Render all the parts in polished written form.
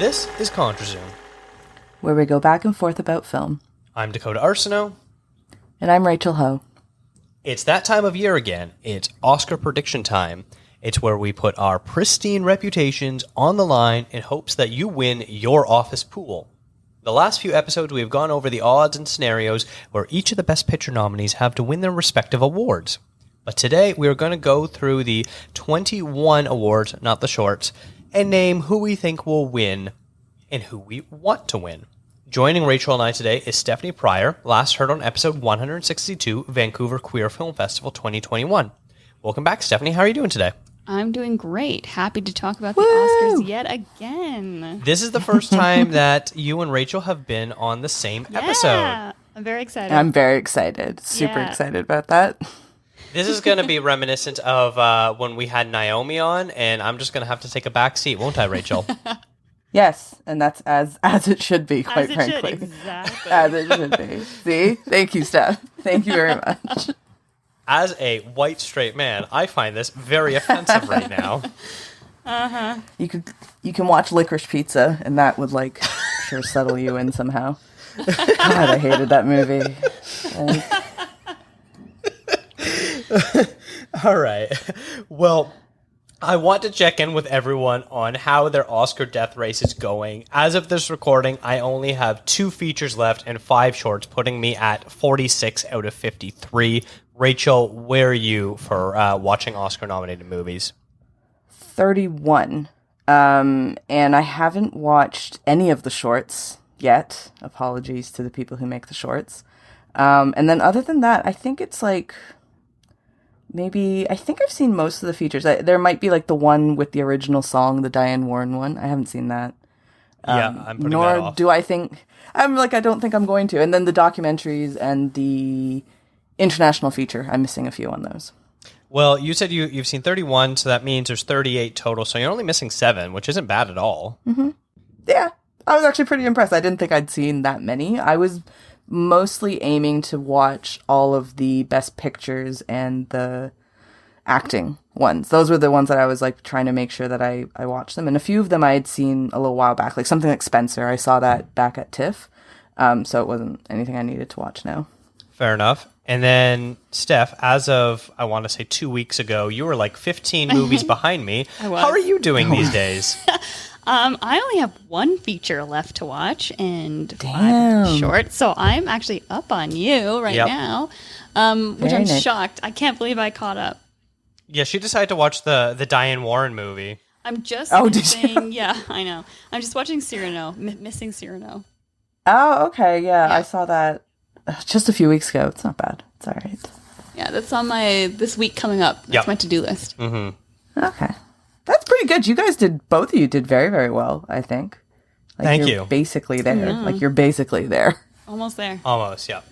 This is ContraZoom, where we go back and forth about film. I'm Dakota Arsenault. And I'm Rachel Ho. It's that time of year again. It's Oscar prediction time. It's where we put our pristine reputations on the line in hopes that you win your office pool. The last few episodes, we have gone over the odds and scenarios where each of the Best Picture nominees have to win their respective awards. But today, we are going to go through the 21 awards, not the shorts, and name who we think will win and who we want to win. Joining Rachel and I today is Stephanie Pryor, last heard on episode 162, Vancouver Queer Film Festival 2021. Welcome back, Stephanie. How are you doing today? I'm doing great. Happy to talk about the Oscars yet again. This is the first time that you and Rachel have been on the same episode. I'm very excited. I'm very excited. Super excited about that. This is going to be reminiscent of when we had Naomi on, and I'm just going to have to take a back seat, won't I, Rachel? Yes, and that's as it should be, quite frankly. Exactly. As it should be. See? Thank you, Steph. Thank you very much. As a white straight man, I find this very offensive right now. Uh-huh. You can watch Licorice Pizza, and that would sure settle you in somehow. God, I hated that movie. All right. Well, I want to check in with everyone on how their Oscar death race is going. As of this recording, I only have 2 features left and 5 shorts, putting me at 46 out of 53. Rachel, where are you for watching Oscar-nominated movies? 31. And I haven't watched any of the shorts yet. Apologies to the people who make the shorts. And then other than that, I think it's I think I've seen most of the features. There might be the one with the original song, the Diane Warren one. I haven't seen that. I'm putting that off. Nor do I think... I don't think I'm going to. And then the documentaries and the international feature. I'm missing a few on those. Well, you said you've seen 31, so that means there's 38 total. So you're only missing 7, which isn't bad at all. Mm-hmm. Yeah, I was actually pretty impressed. I didn't think I'd seen that many. I was mostly aiming to watch all of the Best Pictures and the acting ones. Those were the ones that I was trying to make sure that I watched them. And a few of them I had seen a little while back, something like Spencer. I saw that back at TIFF. So it wasn't anything I needed to watch now. Fair enough. And then, Steph, as of, I want to say 2 weeks ago, you were 15 movies behind me. How are you doing these days? I only have 1 feature left to watch and 5 shorts, so I'm actually up on you right now, which I'm shocked. I can't believe I caught up. Yeah, she decided to watch the Diane Warren movie. I'm just missing... Yeah, I know. I'm just watching Cyrano, Missing Cyrano. Oh, okay, yeah, I saw that just a few weeks ago. It's not bad. It's all right. Yeah, that's on this week coming up. That's my to-do list. Mm-hmm. Okay. That's pretty good. You guys both of you did very, very well, I think. Thank you're you. Basically there. You're basically there. Almost there. Almost, yeah.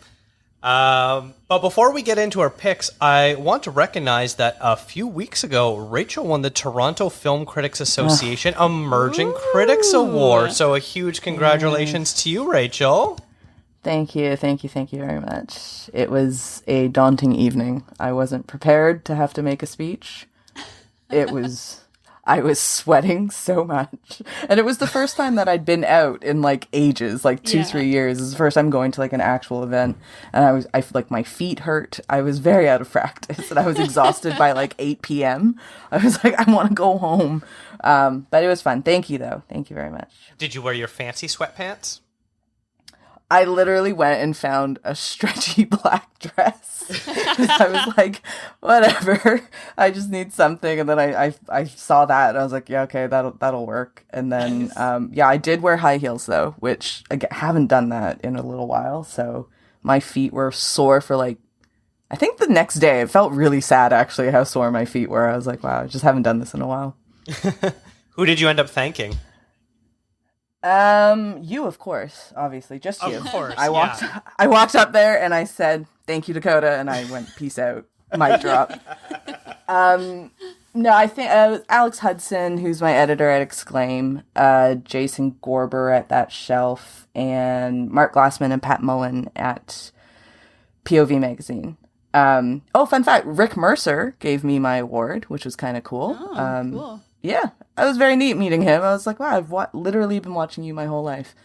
But before we get into our picks, I want to recognize that a few weeks ago, Rachel won the Toronto Film Critics Association Emerging Critics Award. So a huge congratulations to you, Rachel. Thank you very much. It was a daunting evening. I wasn't prepared to have to make a speech. I was sweating so much. And it was the first time that I'd been out in ages, 2-3 years. It was the first time going to an actual event. And I feel my feet hurt. I was very out of practice and I was exhausted by 8 p.m. I was I want to go home. But it was fun. Thank you though. Thank you very much. Did you wear your fancy sweatpants? I literally went and found a stretchy black dress. I was whatever. I just need something. And then I saw that and I was yeah, okay, that'll work. And then, I did wear high heels though, which I haven't done that in a little while. So my feet were sore for I think the next day. It felt really sad actually how sore my feet were. I was wow, I just haven't done this in a while. Who did you end up thanking? You, of course, obviously, just you. Of course, I walked up there and I said, "Thank you, Dakota," and I went, "Peace out." Mic drop. No, I think Alex Hudson, who's my editor at Exclaim, Jason Gorber at That Shelf, and Mark Glassman and Pat Mullen at POV Magazine. Fun fact, Rick Mercer gave me my award, which was kind of cool. Oh, cool. yeah, it was very neat meeting him. I was like, wow, I've literally been watching you my whole life.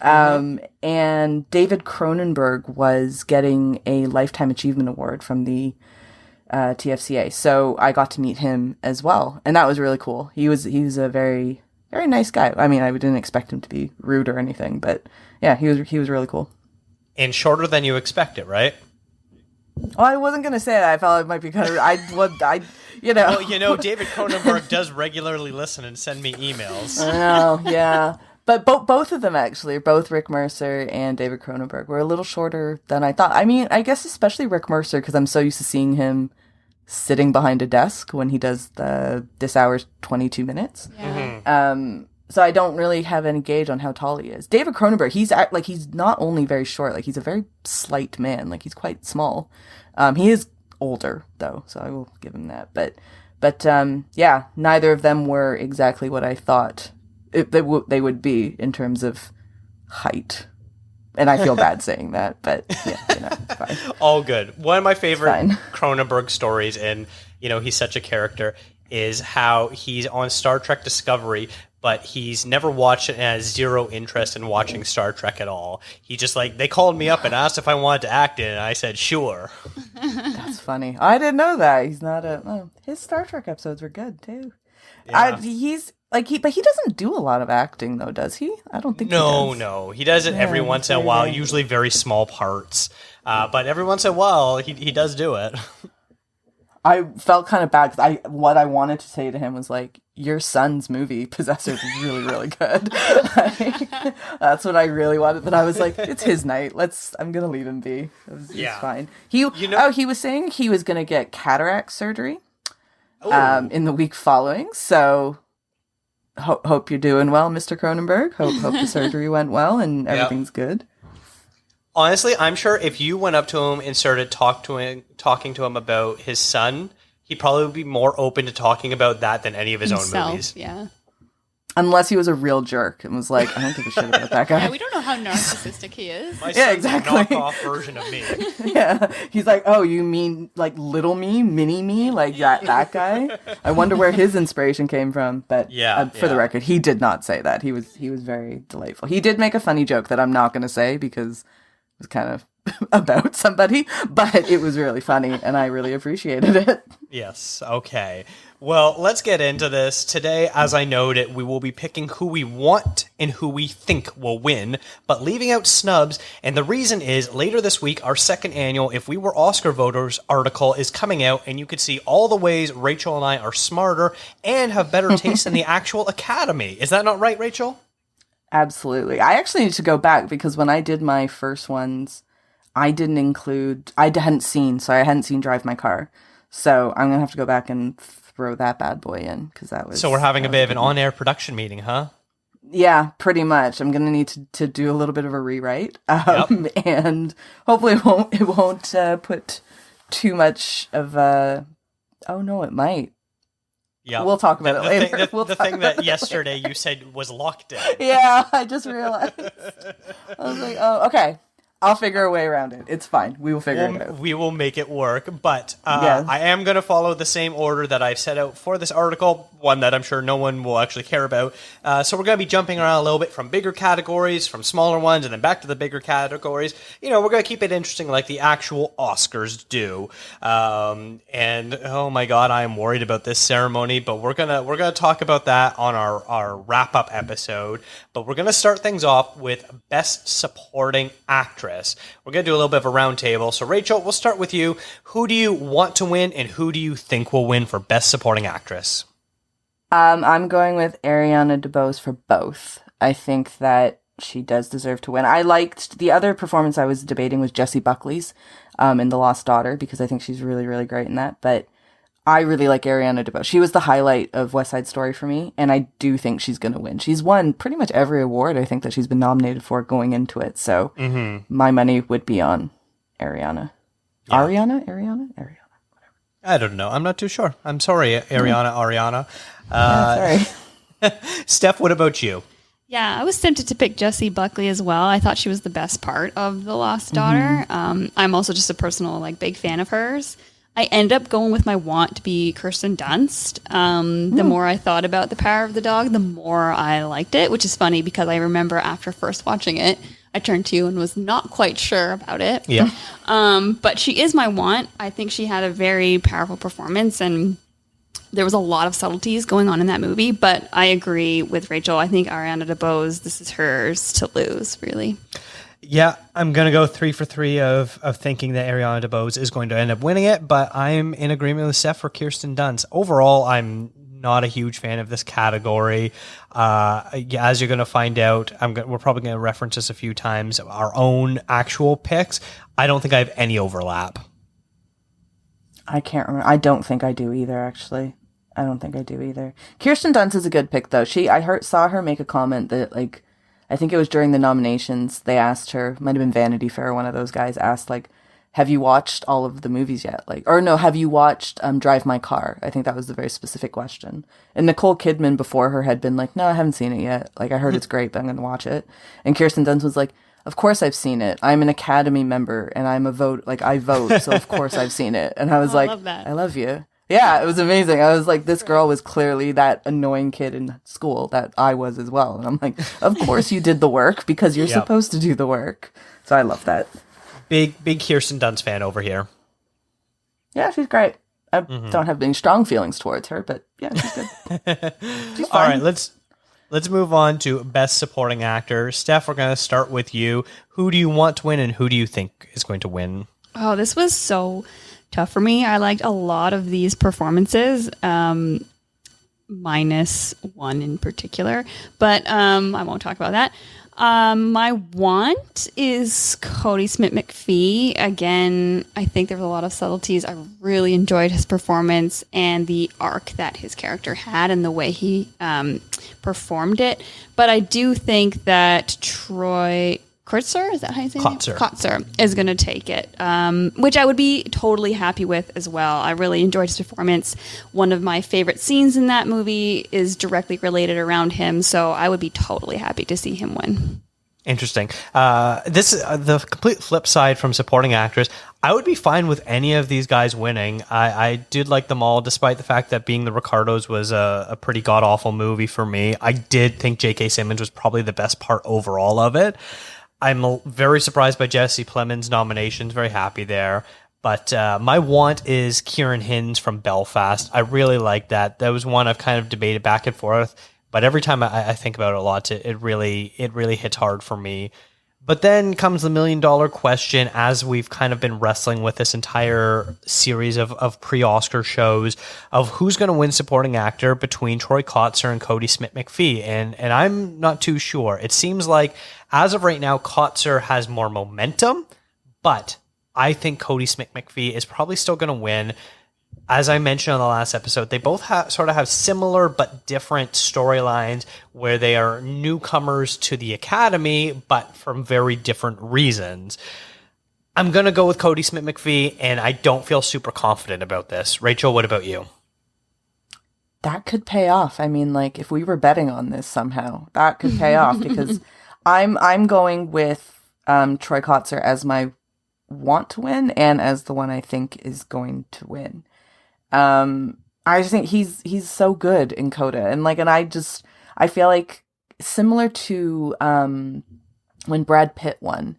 And David Cronenberg was getting a Lifetime Achievement Award from the TFCA. So I got to meet him as well. And that was really cool. He was a very, very nice guy. I mean, I didn't expect him to be rude or anything, but yeah, he was really cool. And shorter than you expected, right? Oh, I wasn't going to say that. I felt it might be kind of, Well, David Cronenberg does regularly listen and send me emails. Oh, yeah. But both of them, actually, both Rick Mercer and David Cronenberg, were a little shorter than I thought. I mean, I guess especially Rick Mercer, because I'm so used to seeing him sitting behind a desk when he does this hour's 22 minutes. Yeah. So I don't really have any gauge on how tall he is. David Cronenberg, he's not only very short, like he's a very slight man, like he's quite small. He is older though, so I will give him that. But yeah, neither of them were exactly what I thought they would be in terms of height. And I feel bad saying that, but yeah, it's fine. All good. One of my favorite Cronenberg stories, and he's such a character, is how he's on Star Trek Discovery, but he's never watched it and has zero interest in watching Star Trek at all. He just they called me up and asked if I wanted to act in it, and I said, sure. That's funny. I didn't know that. He's not his Star Trek episodes were good too. Yeah. But he doesn't do a lot of acting though, does he? I don't think he does. No. He does it every once in a while, usually very small parts. But every once in a while, he does do it. I felt kind of bad because what I wanted to say to him was like, your son's movie, Possessor, is really, really good. That's what I really wanted. But I was like, it's his night. I'm going to leave him be. It's fine. He was saying he was going to get cataract surgery in the week following. So hope you're doing well, Mr. Cronenberg. Hope the surgery went well and everything's good. Honestly, I'm sure if you went up to him and started talking to him about his son, he'd probably be more open to talking about that than any of his own movies. Yeah. Unless he was a real jerk and was like, I don't give a shit about that guy. Yeah, we don't know how narcissistic he is. My son's a knockoff version of me. Yeah. He's like, oh, you mean like little me, mini me, like that guy? I wonder where his inspiration came from. But for the record, he did not say that. He was very delightful. He did make a funny joke that I'm not going to say because it was kind of about somebody, but it was really funny and I really appreciated it. Yes. Okay. Well, let's get into this. Today, as I noted, we will be picking who we want and who we think will win, but leaving out snubs. And the reason is later this week, our second annual If We Were Oscar Voters article is coming out, and you can see all the ways Rachel and I are smarter and have better taste than the actual Academy. Is that not right, Rachel? Absolutely. I actually need to go back because when I did my first ones, I hadn't seen Drive My Car. So I'm going to have to go back and throw that bad boy in because that was... So we're having a bit of an on-air production meeting, huh? Yeah, pretty much. I'm going to need to do a little bit of a rewrite. And hopefully it won't put too much of a... Oh, no, it might. Yeah, we'll talk about it later. The thing that yesterday you said was locked in. Yeah, I just realized. I was like, oh, okay. I'll figure a way around it. It's fine. We will figure it out. We will make it work. But I am going to follow the same order that I've set out for this article, one that I'm sure no one will actually care about. So we're going to be jumping around a little bit from bigger categories, from smaller ones, and then back to the bigger categories. We're going to keep it interesting like the actual Oscars do. And oh my God, I am worried about this ceremony, but we're gonna talk about that on our wrap-up episode. But we're going to start things off with Best Supporting Actress. We're going to do a little bit of a round table. So, Rachel, we'll start with you. Who do you want to win, and who do you think will win for Best Supporting Actress? I'm going with Ariana DeBose for both. I think that she does deserve to win. I liked the other performance I was debating was Jessie Buckley's in The Lost Daughter because I think she's really, really great in that. But I really like Ariana DeBose. She was the highlight of West Side Story for me, and I do think she's going to win. She's won pretty much every award I think that she's been nominated for going into it. So my money would be on Ariana. Yeah. Ariana? Whatever. I don't know. I'm not too sure. I'm sorry, Ariana. Sorry. Steph, what about you? Yeah, I was tempted to pick Jessie Buckley as well. I thought she was the best part of The Lost Daughter. I'm also just a personal big fan of hers. I end up going with my want to be Kirsten Dunst. The more I thought about The Power of the Dog, the more I liked it, which is funny because I remember after first watching it, I turned to you and was not quite sure about it. Yeah. But she is my want. I think she had a very powerful performance, and there was a lot of subtleties going on in that movie. But I agree with Rachel. I think Ariana DeBose, this is hers to lose, really. Yeah, I'm going to go 3 for 3 of thinking that Ariana DeBose is going to end up winning it, but I'm in agreement with Steph for Kirsten Dunst. Overall, I'm not a huge fan of this category. As you're going to find out, we're probably going to reference this a few times, our own actual picks. I don't think I have any overlap. I can't remember. I don't think I do either, actually. I don't think I do either. Kirsten Dunst is a good pick, though. Saw her make a comment that, like, I think it was during the nominations, they asked her, might have been Vanity Fair, one of those guys asked, like, have you watched all of the movies yet? Like, or no, have you watched Drive My Car? I think that was the very specific question. And Nicole Kidman before her had been like, no, I haven't seen it yet. Like, I heard it's great, but I'm going to watch it. And Kirsten Dunst was like, of course I've seen it. I'm an Academy member and I vote, so of course I've seen it. And I was like, I love you. Yeah, it was amazing. I was like, this girl was clearly that annoying kid in school that I was as well. And I'm like, of course you did the work because you're supposed to do the work. So I love that. Big Kirsten Dunst fan over here. Yeah, she's great. I don't have any strong feelings towards her, but yeah, she's good. She's fine. All right, let's move on to Best Supporting Actor. Steph, we're going to start with you. Who do you want to win and who do you think is going to win? Oh, this was so tough for me. I liked a lot of these performances, minus one in particular, but I won't talk about that. My want is Cody Smith-McPhee. Again, I think there was a lot of subtleties. I really enjoyed his performance and the arc that his character had and the way he performed it. But I do think that Troy Kotsur, is that how you say it? Kotsur is going to take it, which I would be totally happy with as well. I really enjoyed his performance. One of my favorite scenes in that movie is directly related around him, so I would be totally happy to see him win. Interesting. This is the complete flip side from supporting actors. I would be fine with any of these guys winning. I did like them all, despite the fact that Being the Ricardos was a pretty god-awful movie for me. I did think J.K. Simmons was probably the best part overall of it. I'm very surprised by Jesse Plemons' nominations. Very happy there. But my want is Kieran Hinds from Belfast. I really like that. That was one I've kind of debated back and forth. But every time I think about it a lot, it really hits hard for me. But then comes the $1 million question, as we've kind of been wrestling with this entire series of pre-Oscar shows of who's going to win supporting actor between Troy Kotsur and Cody Smith-McPhee. And I'm not too sure. It seems like, as of right now, Kotsur has more momentum, but I think Cody Smith-McPhee is probably still going to win. As I mentioned on the last episode, they both sort of have similar but different storylines where they are newcomers to the Academy, but from very different reasons. I'm going to go with Cody Smith-McPhee, and I don't feel super confident about this. Rachel, what about you? That could pay off. I mean, like, if we were betting on this somehow, that could pay off because I'm going with Troy Kotsur as my want to win and as the one I think is going to win. I just think he's so good in Coda, and I feel like similar to when Brad Pitt won,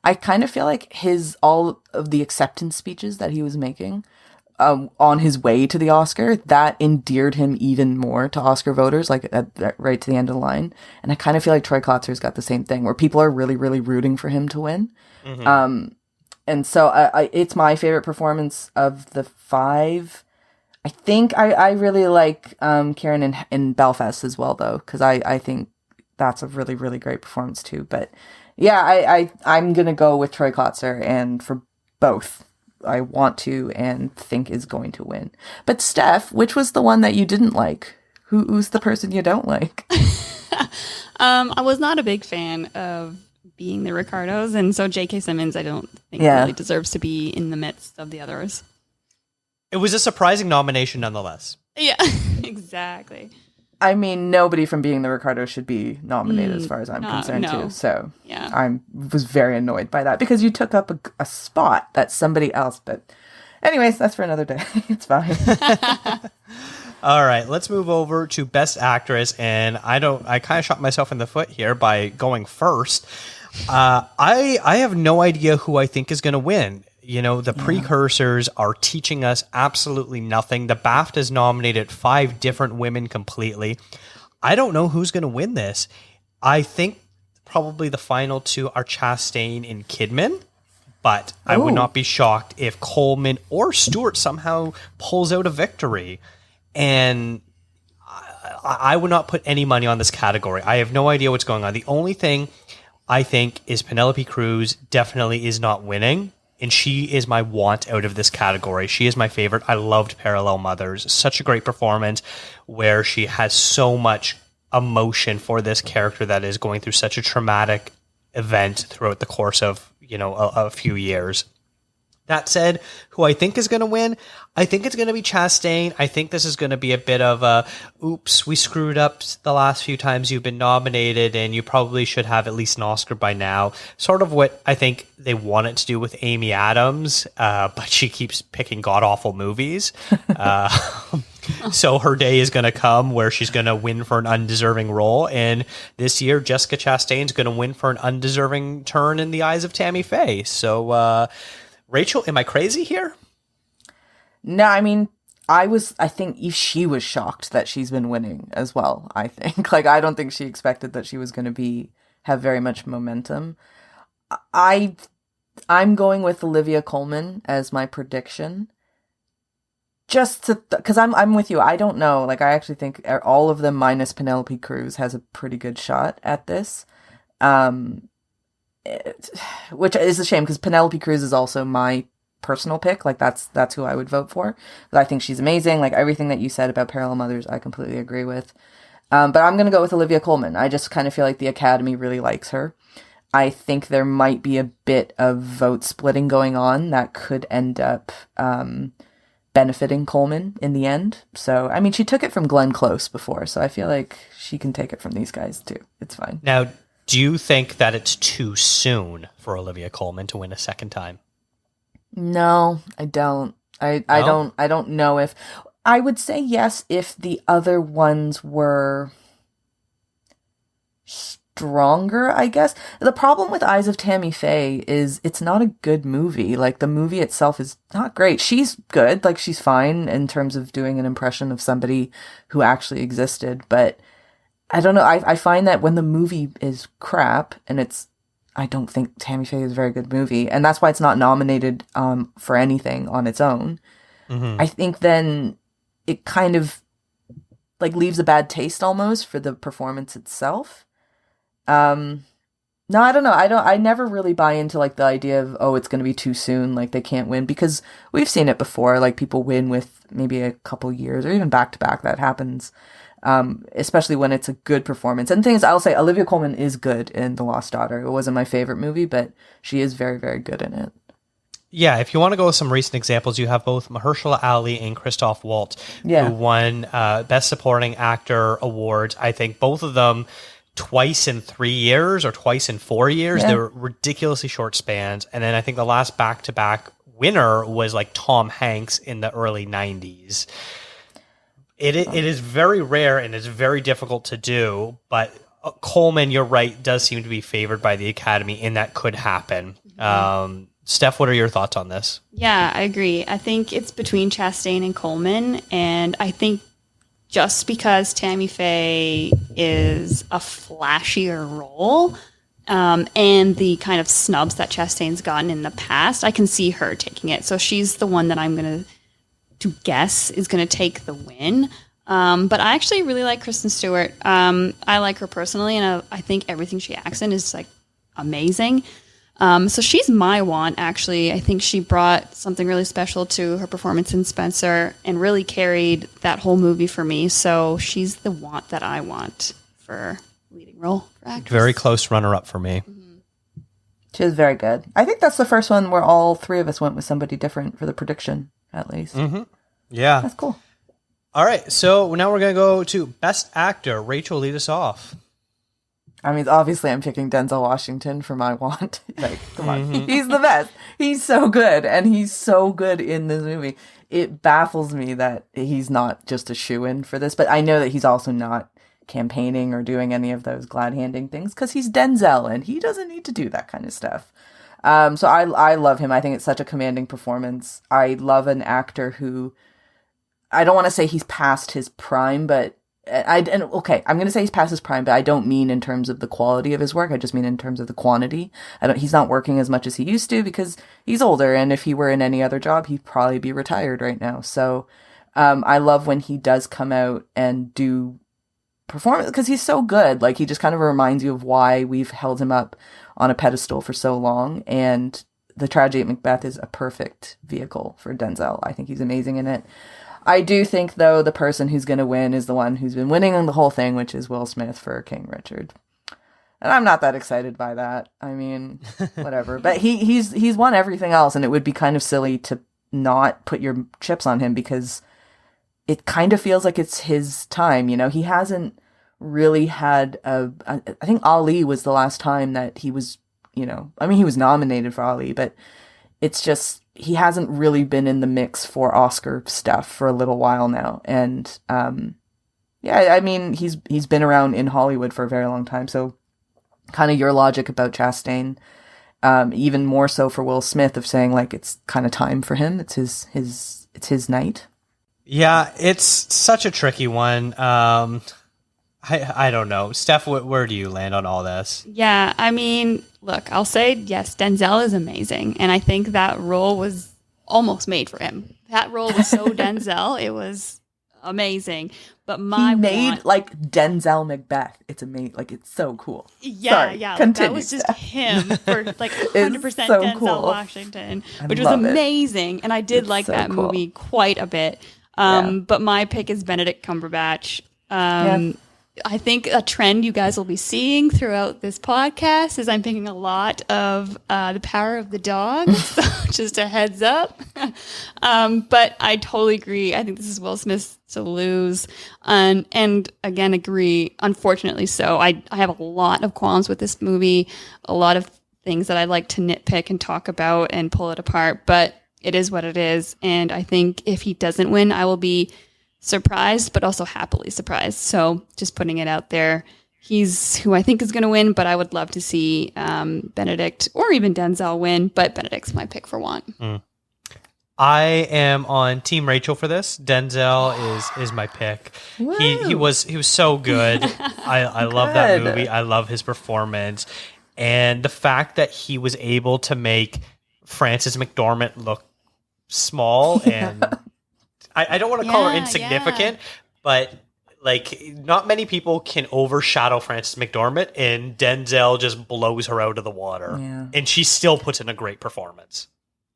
I kind of feel like all of the acceptance speeches that he was making on his way to the Oscar, that endeared him even more to Oscar voters, like right to the end of the line. And I kind of feel like Troy Kotsur's got the same thing, where people are really, really rooting for him to win. Mm-hmm. And so it's my favorite performance of the 5. I think I really like Kieran in Belfast as well, though, because I think that's a really, really great performance too. But yeah, I'm going to go with Troy Kotsur, and for both, I want to and think is going to win. But Steph, which was the one that you didn't like? Who's the person you don't like? I was not a big fan of Being the Ricardos, and so J.K. Simmons I don't think really deserves to be in the midst of the others. It was a surprising nomination nonetheless. Yeah, exactly. I mean, nobody from Being the Ricardo should be nominated as far as I'm concerned too. So yeah. I was very annoyed by that because you took up a spot that somebody else, but Anyways, that's for another day. It's fine. All right, let's move over to Best Actress, and I kind of shot myself in the foot here by going first. I have no idea who I think is going to win. You know, the precursors are teaching us absolutely nothing. The BAFTA's nominated 5 different women completely. I don't know who's going to win this. I think probably the final 2 are Chastain and Kidman. But I would not be shocked if Coleman or Stewart somehow pulls out a victory. And I would not put any money on this category. I have no idea what's going on. The only thing I think is Penelope Cruz definitely is not winning. And she is my want out of this category. She is my favorite. I loved Parallel Mothers. Such a great performance where she has so much emotion for this character that is going through such a traumatic event throughout the course of, a few years. That said, who I think is going to win, I think it's going to be Chastain. I think this is going to be a bit of a, oops, we screwed up the last few times you've been nominated, and you probably should have at least an Oscar by now. Sort of what I think they wanted to do with Amy Adams, but she keeps picking god-awful movies. So her day is going to come where she's going to win for an undeserving role. And this year, Jessica Chastain's going to win for an undeserving turn in the eyes of Tammy Faye. So, Rachel, am I crazy here? No, I mean, I think she was shocked that she's been winning as well, I think. Like, I don't think she expected that she was going to have very much momentum. I'm going with Olivia Colman as my prediction. Just to, because I'm with you. I don't know. Like, I actually think all of them minus Penelope Cruz has a pretty good shot at this. Which is a shame because Penelope Cruz is also my personal pick. Like, that's who I would vote for. But I think she's amazing. Like, everything that you said about Parallel Mothers, I completely agree with. But I'm going to go with Olivia Colman. I just kind of feel like the Academy really likes her. I think there might be a bit of vote splitting going on that could end up benefiting Coleman in the end. So, I mean, she took it from Glenn Close before, so I feel like she can take it from these guys too. It's fine. Now, do you think that it's too soon for Olivia Colman to win a second time? No, I don't. I don't know if I would say yes if the other ones were stronger, I guess. The problem with Eyes of Tammy Faye is it's not a good movie. Like, the movie itself is not great. She's good. Like, she's fine in terms of doing an impression of somebody who actually existed. But I don't know. I find that when the movie is crap, and I don't think Tammy Faye is a very good movie. And that's why it's not nominated for anything on its own. Mm-hmm. I think then it kind of like leaves a bad taste almost for the performance itself. No, I don't know. I never really buy into like the idea of, oh, it's going to be too soon. Like, they can't win, because we've seen it before. Like, people win with maybe a couple years or even back to back. That happens. Especially when it's a good performance. And the thing is, I'll say Olivia Colman is good in The Lost Daughter. It wasn't my favorite movie, but she is very, very good in it. Yeah, if you want to go with some recent examples, you have both Mahershala Ali and Christoph Waltz, who won Best Supporting Actor awards. I think both of them twice in 3 years or twice in 4 years. They were ridiculously short spans. And then I think the last back-to-back winner was like Tom Hanks in the early 90s. It is very rare and it's very difficult to do, but Coleman, you're right, does seem to be favored by the Academy, and that could happen. Mm-hmm. Steph, what are your thoughts on this? Yeah, I agree. I think it's between Chastain and Coleman, and I think just because Tammy Faye is a flashier role, and the kind of snubs that Chastain's gotten in the past, I can see her taking it. So she's the one that I'm going to guess is going to take the win. But I actually really like Kristen Stewart. I like her personally, and I think everything she acts in is like amazing. So she's my want, actually. I think she brought something really special to her performance in Spencer and really carried that whole movie for me. So she's the want that I want for leading role for actress. Very close runner-up for me. Mm-hmm. She was very good. I think that's the first one where all three of us went with somebody different for the prediction, at least. Mm-hmm. Yeah. That's cool. All right, so now we're going to go to Best Actor. Rachel, lead us off. I mean, obviously I'm picking Denzel Washington for my want. Like, come on. He's the best. He's so good. And he's so good in this movie. It baffles me that he's not just a shoo-in for this. But I know that he's also not campaigning or doing any of those glad-handing things because he's Denzel and he doesn't need to do that kind of stuff. So I love him. I think it's such a commanding performance. I love an actor who, I don't want to say he's past his prime, but I'm going to say he's past his prime, but I don't mean in terms of the quality of his work. I just mean in terms of the quantity. He's not working as much as he used to because he's older. And if he were in any other job, he'd probably be retired right now. So, I love when he does come out and do performance because he's so good. Like, he just kind of reminds you of why we've held him up on a pedestal for so long. And The Tragedy at Macbeth is a perfect vehicle for Denzel. I think he's amazing in it. I do think, though, the person who's going to win is the one who's been winning on the whole thing, which is Will Smith for King Richard. And I'm not that excited by that. I mean, whatever. But he's won everything else, and it would be kind of silly to not put your chips on him because it kind of feels like it's his time. You know, he hasn't really had I think Ali was the last time that he was, you know, I mean, he was nominated for Ali, but it's just, he hasn't really been in the mix for Oscar stuff for a little while now. And, yeah, I mean, he's been around in Hollywood for a very long time. So kind of your logic about Chastain, even more so for Will Smith of saying like, it's kind of time for him. It's his night. Yeah, it's such a tricky one. I don't know. Steph, where do you land on all this? Yeah, I mean, look, I'll say, yes, Denzel is amazing. And I think that role was almost made for him. That role was so Denzel. It was amazing. But he made like Denzel Macbeth. It's amazing. Like, it's so cool. Yeah, Sorry, yeah. continue, that was just Steph. him for like 100% so Denzel cool. Washington, I which was love it. amazing. And I did It's like so that cool. movie quite a bit. But my pick is Benedict Cumberbatch. Yeah. I think a trend you guys will be seeing throughout this podcast is I'm picking a lot of The Power of the Dog. So just a heads up. But I totally agree. I think this is Will Smith to lose. And again, agree, unfortunately so. I have a lot of qualms with this movie, a lot of things that I like to nitpick and talk about and pull it apart. But it is what it is. And I think if he doesn't win, I will be surprised, but also happily surprised. So just putting it out there, he's who I think is going to win, but I would love to see Benedict or even Denzel win, but Benedict's my pick for one. I am on Team Rachel for this. Denzel is my pick. He was so good. I love that movie. I love his performance. And the fact that he was able to make Frances McDormand look small and I don't want to call her insignificant, but like not many people can overshadow Frances McDormand, and Denzel just blows her out of the water, and she still puts in a great performance.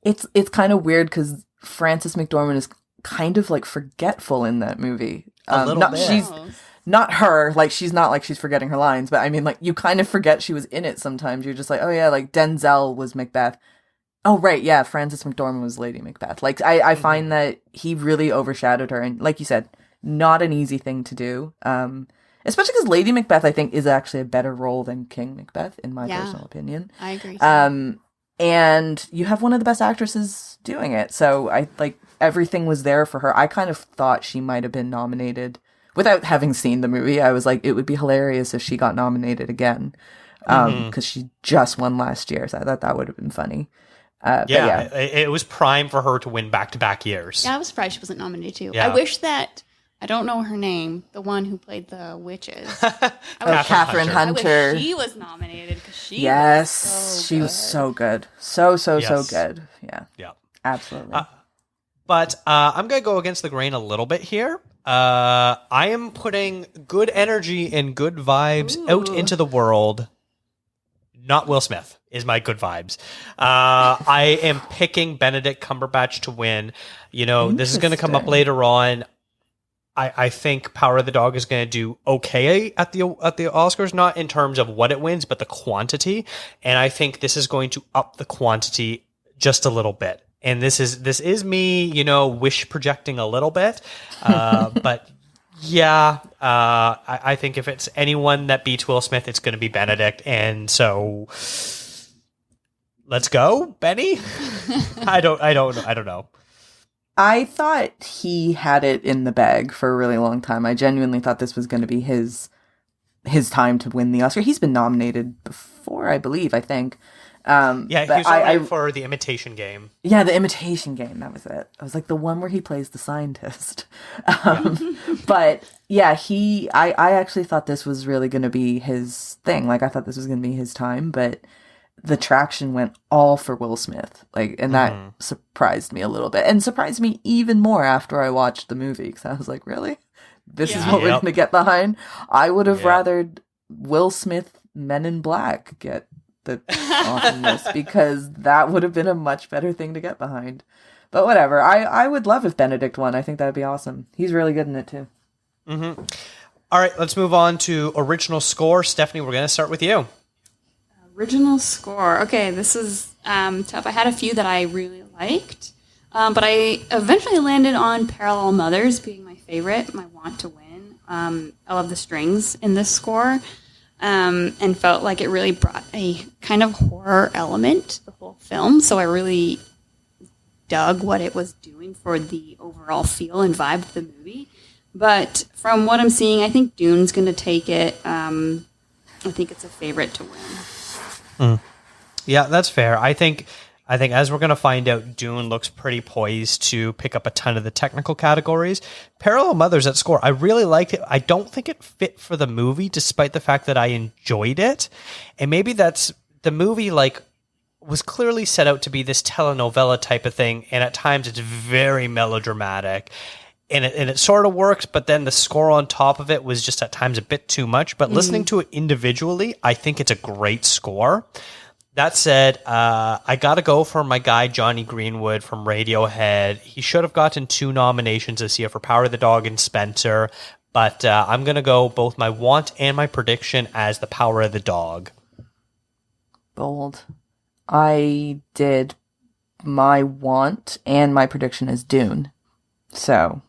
It's kind of weird because Frances McDormand is kind of like forgetful in that movie. A little bit. She's not her, like she's not like she's forgetting her lines, but I mean like you kind of forget she was in it sometimes. You're just like, oh yeah, like Denzel was Macbeth. Oh, right, yeah, Frances McDormand was Lady Macbeth. Like, I find that he really overshadowed her, and like you said, not an easy thing to do. Especially because Lady Macbeth, I think, is actually a better role than King Macbeth, in my personal opinion. I agree. And you have one of the best actresses doing it, so I like everything was there for her. I kind of thought she might have been nominated without having seen the movie. I was like, it would be hilarious if she got nominated again, because she just won last year, so I thought that would have been funny. It was prime for her to win back-to-back years. Yeah, I was surprised she wasn't nominated too. Yeah. I wish that, I don't know her name, the one who played the witches. Catherine Hunter. I wish she was nominated because she she was so good. So good. Yeah. Yeah. Absolutely. But I'm going to go against the grain a little bit here. I am putting good energy and good vibes out into the world. Not Will Smith is my good vibes. I am picking Benedict Cumberbatch to win. You know, this is going to come up later on. I think Power of the Dog is going to do okay at the Oscars, not in terms of what it wins, but the quantity. And I think this is going to up the quantity just a little bit. And this is me, you know, wish projecting a little bit. But Yeah, I think if it's anyone that beats Will Smith, it's going to be Benedict, and so let's go, Benny. I don't know. I thought he had it in the bag for a really long time. I genuinely thought this was going to be his time to win the Oscar. He's been nominated before, I believe. I think. Yeah, he was nominated for The Imitation Game. Yeah, The Imitation Game. That was it. I was like the one where he plays the scientist. But yeah, I actually thought this was really going to be his thing. Like I thought this was going to be his time, but the traction went all for Will Smith. Like, and that surprised me a little bit, and surprised me even more after I watched the movie because I was like, really, this is what we're going to get behind. I would have rathered Will Smith Men in Black get the awesomeness because that would have been a much better thing to get behind. But whatever. I would love if Benedict won. I think that would be awesome. He's really good in it too. Mm-hmm. All right, let's move on to original score. Stephanie, we're going to start with you. Original score. Okay, this is tough. I had a few that I really liked, but I eventually landed on Parallel Mothers being my favorite, my want to win. I love the strings in this score. And felt like it really brought a kind of horror element to the whole film. So I really dug what it was doing for the overall feel and vibe of the movie. But from what I'm seeing, I think Dune's going to take it. I think it's a favorite to win. Yeah, that's fair. I think as we're going to find out, Dune looks pretty poised to pick up a ton of the technical categories. Parallel Mothers at score, I really liked it. I don't think it fit for the movie, despite the fact that I enjoyed it. And maybe that's the movie, like, was clearly set out to be this telenovela type of thing, and at times it's very melodramatic. And it sort of worked, but then the score on top of it was just at times a bit too much. But listening to it individually, I think it's a great score. That said, I got to go for my guy, Johnny Greenwood from Radiohead. He should have gotten 2 nominations this year for Power of the Dog and Spencer, but I'm going to go both my want and my prediction as the Power of the Dog. Bold. I did my want and my prediction as Dune. So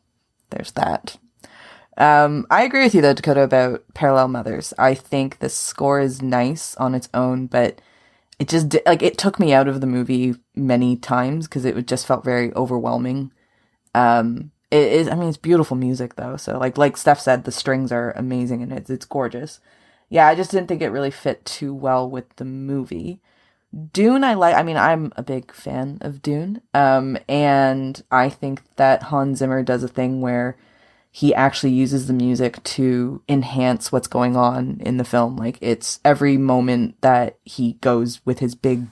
there's that. I agree with you, though, Dakota, about Parallel Mothers. I think the score is nice on its own, but it just, like, it took me out of the movie many times because it just felt very overwhelming. It's beautiful music though. So like Steph said, the strings are amazing and it's gorgeous. Yeah, I just didn't think it really fit too well with the movie. Dune, I'm a big fan of Dune. And I think that Hans Zimmer does a thing where he actually uses the music to enhance what's going on in the film. Like, it's every moment that he goes with his big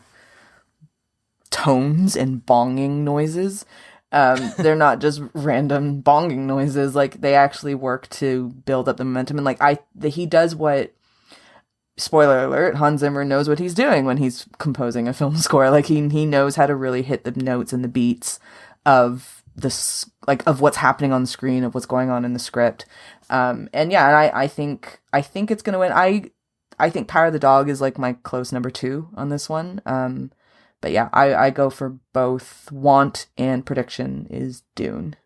tones and bonging noises. They're not just random bonging noises. Like, they actually work to build up the momentum. And he does what, spoiler alert, Hans Zimmer knows what he's doing when he's composing a film score. Like, he knows how to really hit the notes and the beats of this, like, of what's happening on the screen, of what's going on in the script. I think it's gonna win. I think Power of the Dog is like my close number 2 on this one. But yeah, I go for both want and prediction is Dune.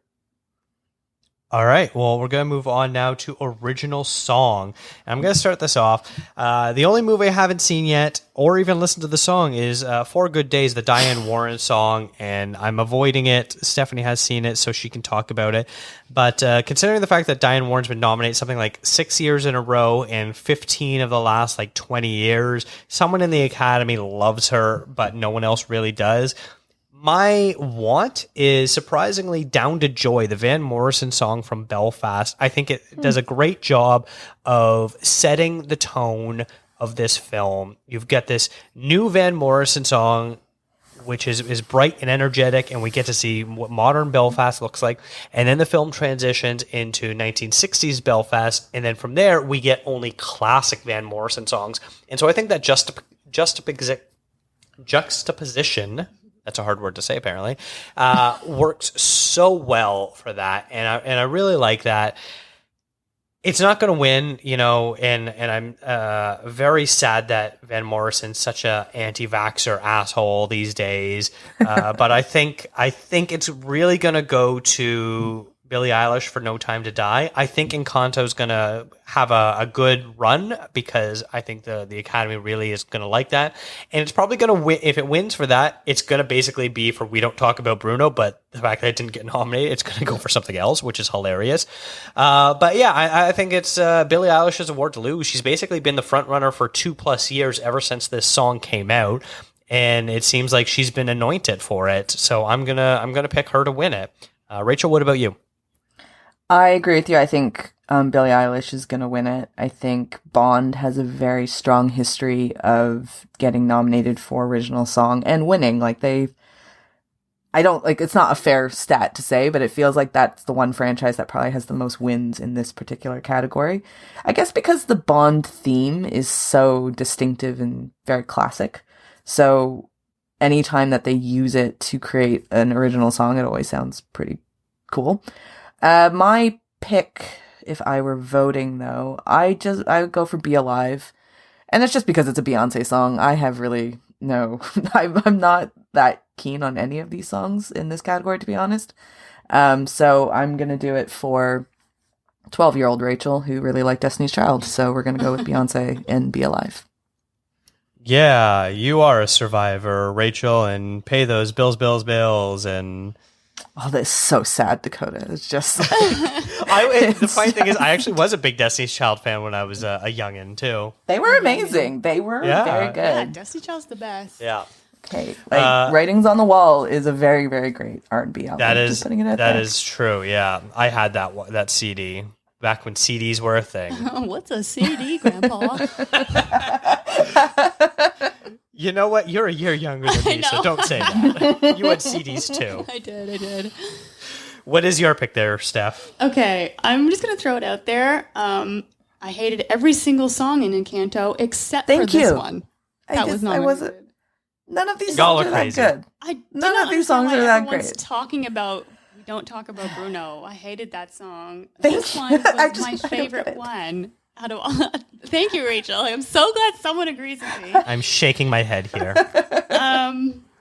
All right, well, we're going to move on now to original song. And I'm going to start this off. The only movie I haven't seen yet or even listened to the song is 4 Good Days, the Diane Warren song, and I'm avoiding it. Stephanie has seen it, so she can talk about it. But considering the fact that Diane Warren's been nominated something like 6 years in a row and 15 of the last 20 years, someone in the Academy loves her, but no one else really does. My want is surprisingly Down to Joy, the Van Morrison song from Belfast. I think it does a great job of setting the tone of this film. You've got this new Van Morrison song, which is bright and energetic, and we get to see what modern Belfast looks like. And then the film transitions into 1960s Belfast, and then from there, we get only classic Van Morrison songs. And so I think that juxtaposition, that's a hard word to say, apparently, works so well for that, and I really like that. It's not going to win, and I'm very sad that Van Morrison's such a anti-vaxxer asshole these days. But I think it's really going to go to Billie Eilish for No Time to Die. I think Encanto's going to have a good run because I think the Academy really is going to like that. And it's probably going to win. If it wins for that, it's going to basically be for We Don't Talk About Bruno, but the fact that it didn't get nominated, it's going to go for something else, which is hilarious. But yeah, I think it's Billie Eilish's award to lose. She's basically been the front runner for 2+ years ever since this song came out. And it seems like she's been anointed for it. So I'm gonna pick her to win it. Rachel, what about you? I agree with you. I think Billie Eilish is going to win it. I think Bond has a very strong history of getting nominated for original song and winning. It's not a fair stat to say, but it feels like that's the one franchise that probably has the most wins in this particular category. I guess because the Bond theme is so distinctive and very classic. So anytime that they use it to create an original song, it always sounds pretty cool. My pick, if I were voting though, I would go for Be Alive. And it's just because it's a Beyonce song. I have really I'm not that keen on any of these songs in this category, to be honest. So I'm going to do it for 12-year-old Rachel, who really liked Destiny's Child. So we're going to go with Beyonce and Be Alive. Yeah, you are a survivor, Rachel, and pay those bills, and... Oh, that's so sad, Dakota. It's just like... The funny thing is, I actually was a big Destiny's Child fan when I was a youngin', too. They were amazing. They were very good. Yeah, Destiny's Child's the best. Yeah. Okay, Writings on the Wall is a very, very great R&B album. That is true, yeah. I had that CD back when CDs were a thing. What's a CD, Grandpa? You know what? You're a year younger than me, so don't say that. You had CDs too. I did. What is your pick there, Steph? Okay, I'm just going to throw it out there. I hated every single song in Encanto except for this one. None of these songs are that good. None of these songs are that great. Talking about We Don't Talk About Bruno. I hated that song. Thank this you. one was my favorite one. Thank you, Rachel. I'm so glad someone agrees with me. I'm shaking my head here.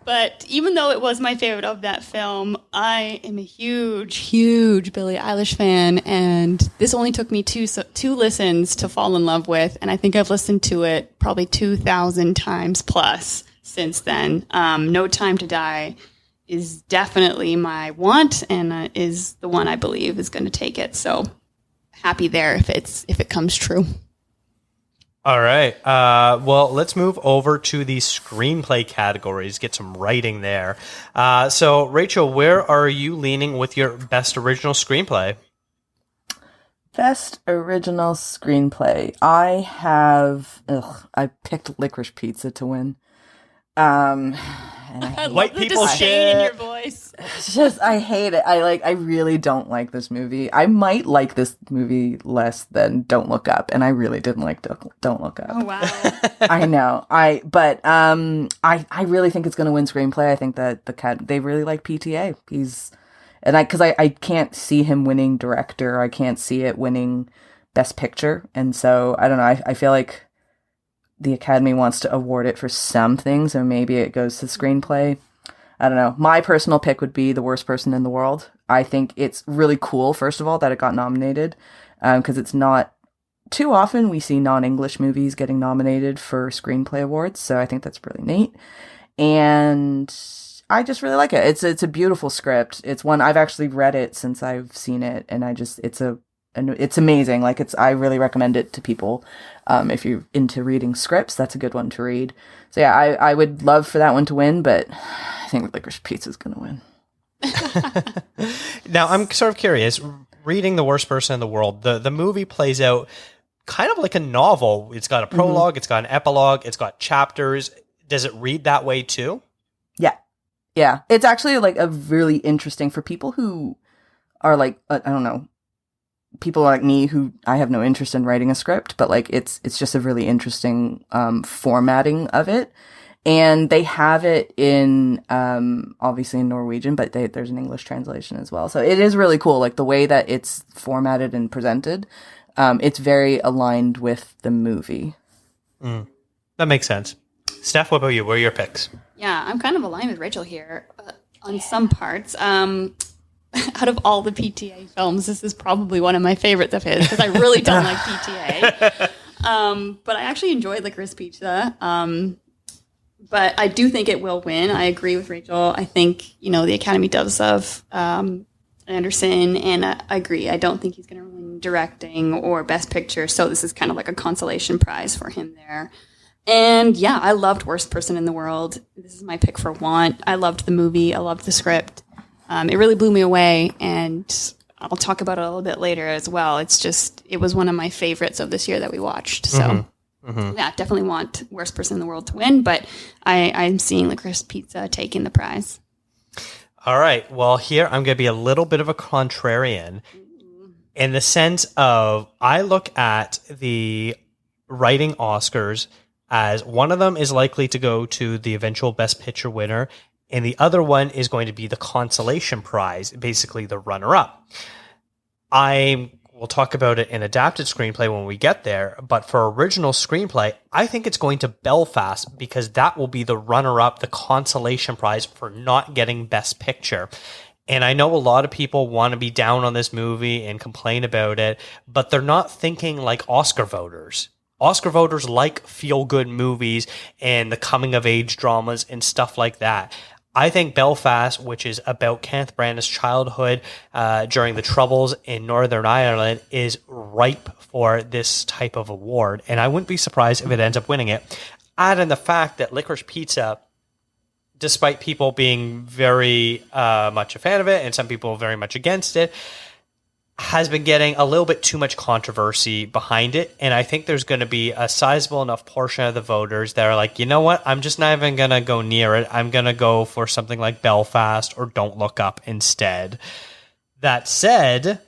But even though it was my favorite of that film, I am a huge, huge Billie Eilish fan, and this only took me two listens to fall in love with, and I think I've listened to it probably 2,000 times plus since then. No Time to Die is definitely my want, and is the one I believe is going to take it. So happy there if it comes true. All right. Well, let's move over to the screenplay categories, get some writing there. So, Rachel, where are you leaning with your best original screenplay? Best original screenplay. I picked Licorice Pizza to win. And I white love the people disdain shit in your voice. It's just, I hate it. I really don't like this movie. I might like this movie less than Don't Look Up, and I really didn't like Don't Look Up. Oh wow. I know. I really think it's going to win screenplay. I think that they really like PTA. Because I can't see him winning director. I can't see it winning Best Picture, and so I don't know. I feel like the Academy wants to award it for something, so maybe it goes to screenplay. I don't know. My personal pick would be The Worst Person in the World. I think it's really cool, first of all, that it got nominated, because it's not too often we see non-English movies getting nominated for screenplay awards, so I think that's really neat. And I just really like it. It's a beautiful script. It's one I've actually read it since I've seen it, and it's amazing. I really recommend it to people. If you're into reading scripts, that's a good one to read. So yeah, I would love for that one to win, but I think Licorice Pizza is going to win. Now, I'm sort of curious. Reading The Worst Person in the World, the movie plays out kind of like a novel. It's got a prologue, It's got an epilogue, it's got chapters. Does it read that way too? Yeah. It's actually a really interesting for people who are I don't know, people like me who I have no interest in writing a script, but it's just a really interesting formatting of it. And they have it in obviously in Norwegian, but there's an English translation as well. So it is really cool, the way that it's formatted and presented. It's very aligned with the movie. That makes sense. Steph, what about you? What are your picks? Yeah, I'm kind of aligned with Rachel here on some parts. out of all the PTA films, this is probably one of my favorites of his because I really don't like PTA. But I actually enjoyed Licorice Pizza. But I do think it will win. I agree with Rachel. I think, the Academy does love Anderson, and I agree. I don't think he's going to win directing or Best Picture, so this is kind of like a consolation prize for him there. And yeah, I loved Worst Person in the World. This is my pick for Want. I loved the movie. I loved the script. It really blew me away, and I'll talk about it a little bit later as well. It was one of my favorites of this year that we watched. So yeah, definitely want Worst Person in the World to win, but I'm seeing Licorice Pizza taking the prize. All right. Well, here I'm going to be a little bit of a contrarian in the sense of I look at the writing Oscars as one of them is likely to go to the eventual Best Picture winner, and the other one is going to be the consolation prize, basically the runner-up. We'll talk about it in adapted screenplay when we get there, but for original screenplay, I think it's going to Belfast because that will be the runner-up, the consolation prize for not getting Best Picture. And I know a lot of people want to be down on this movie and complain about it, but they're not thinking like Oscar voters. Oscar voters like feel-good movies and the coming-of-age dramas and stuff like that. I think Belfast, which is about Kenneth Branagh's childhood during the Troubles in Northern Ireland, is ripe for this type of award. And I wouldn't be surprised if it ends up winning it. Add in the fact that Licorice Pizza, despite people being very much a fan of it and some people very much against it, has been getting a little bit too much controversy behind it. And I think there's going to be a sizable enough portion of the voters that are like, you know what? I'm just not even going to go near it. I'm going to go for something like Belfast or Don't Look Up instead. That said,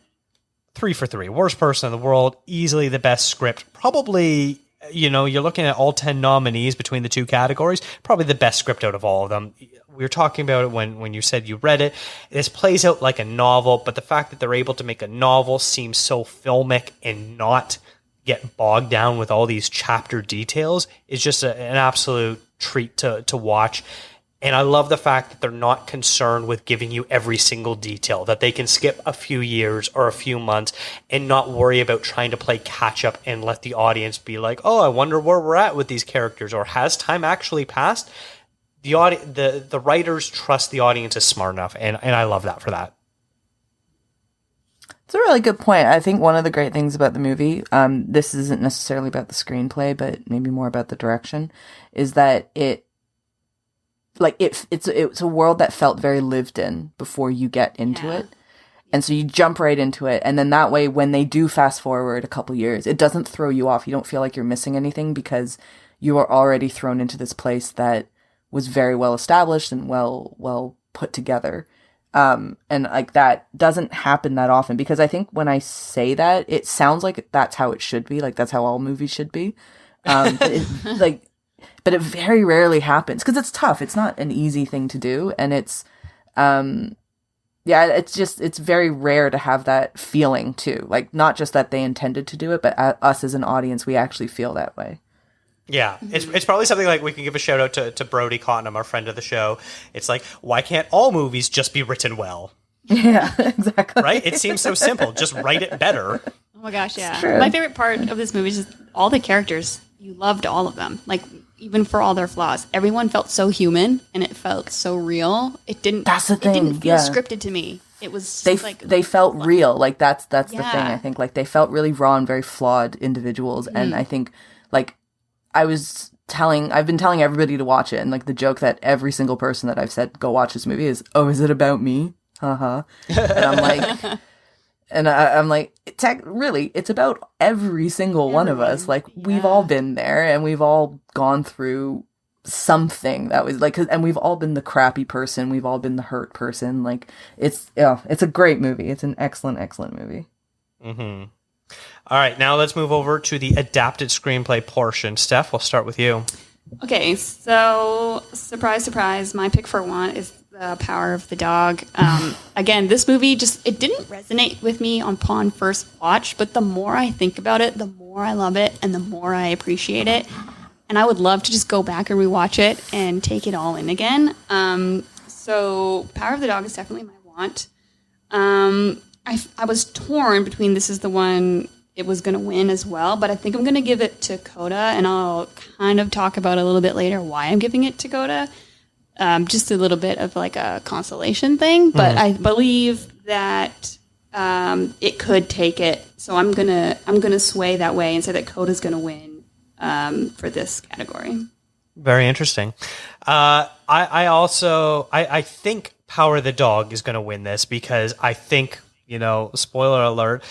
3 for 3. Worst Person in the World, easily the best script. Probably, you're looking at all 10 nominees between the two categories. Probably the best script out of all of them. We were talking about it when you said you read it. This plays out like a novel, but the fact that they're able to make a novel seem so filmic and not get bogged down with all these chapter details is just an absolute treat to watch. And I love the fact that they're not concerned with giving you every single detail, that they can skip a few years or a few months and not worry about trying to play catch up and let the audience be like, oh, I wonder where we're at with these characters, or has time actually passed? The writers trust the audience is smart enough, and I love that for that. It's a really good point. I think one of the great things about the movie, this isn't necessarily about the screenplay, but maybe more about the direction, is that it's a world that felt very lived in before you get into it. And so you jump right into it. And then that way, when they do fast forward a couple years, it doesn't throw you off. You don't feel like you're missing anything because you are already thrown into this place that was very well established and well put together. And like that doesn't happen that often, because I think when I say that, it sounds like that's how it should be. Like that's how all movies should be. But it very rarely happens because it's tough. It's not an easy thing to do. And it's very rare to have that feeling too. Like not just that they intended to do it, but us as an audience, we actually feel that way. Yeah, it's probably something like we can give a shout out to Brody Cottenham, our friend of the show. It's like, why can't all movies just be written well? Yeah, exactly. Right? It seems so simple. Just write it better. Oh my gosh, yeah. My favorite part of this movie is just all the characters. You loved all of them. Like, even for all their flaws. Everyone felt so human, and it felt so real. That's the thing. It didn't feel scripted to me. It was they felt real. Like that's the thing. I think like they felt really raw and very flawed individuals. And I think like I've been telling everybody to watch it, and like the joke that every single person that I've said go watch this movie is, oh, is it about me? And I'm like, really, it's about every single one of us. Like we've all been there, and we've all gone through something that was like, and we've all been the crappy person. We've all been the hurt person. Like it's a great movie. It's an excellent movie. Mm-hmm. All right, now let's move over to the adapted screenplay portion. Steph, we'll start with you. Okay, so surprise, surprise, my pick for one is The Power of the Dog. Again, this movie it didn't resonate with me upon first watch, but the more I think about it, the more I love it and the more I appreciate it. And I would love to just go back and rewatch it and take it all in again. So Power of the Dog is definitely my want. I was torn between this is the one it was going to win as well, but I think I'm going to give it to Coda, and I'll kind of talk about a little bit later why I'm giving it to Coda. Just a little bit of like a consolation thing, but I believe that it could take it. So I'm gonna sway that way and say that Coda's gonna win for this category. Very interesting. I think Power of the Dog is going to win this because I think, spoiler alert,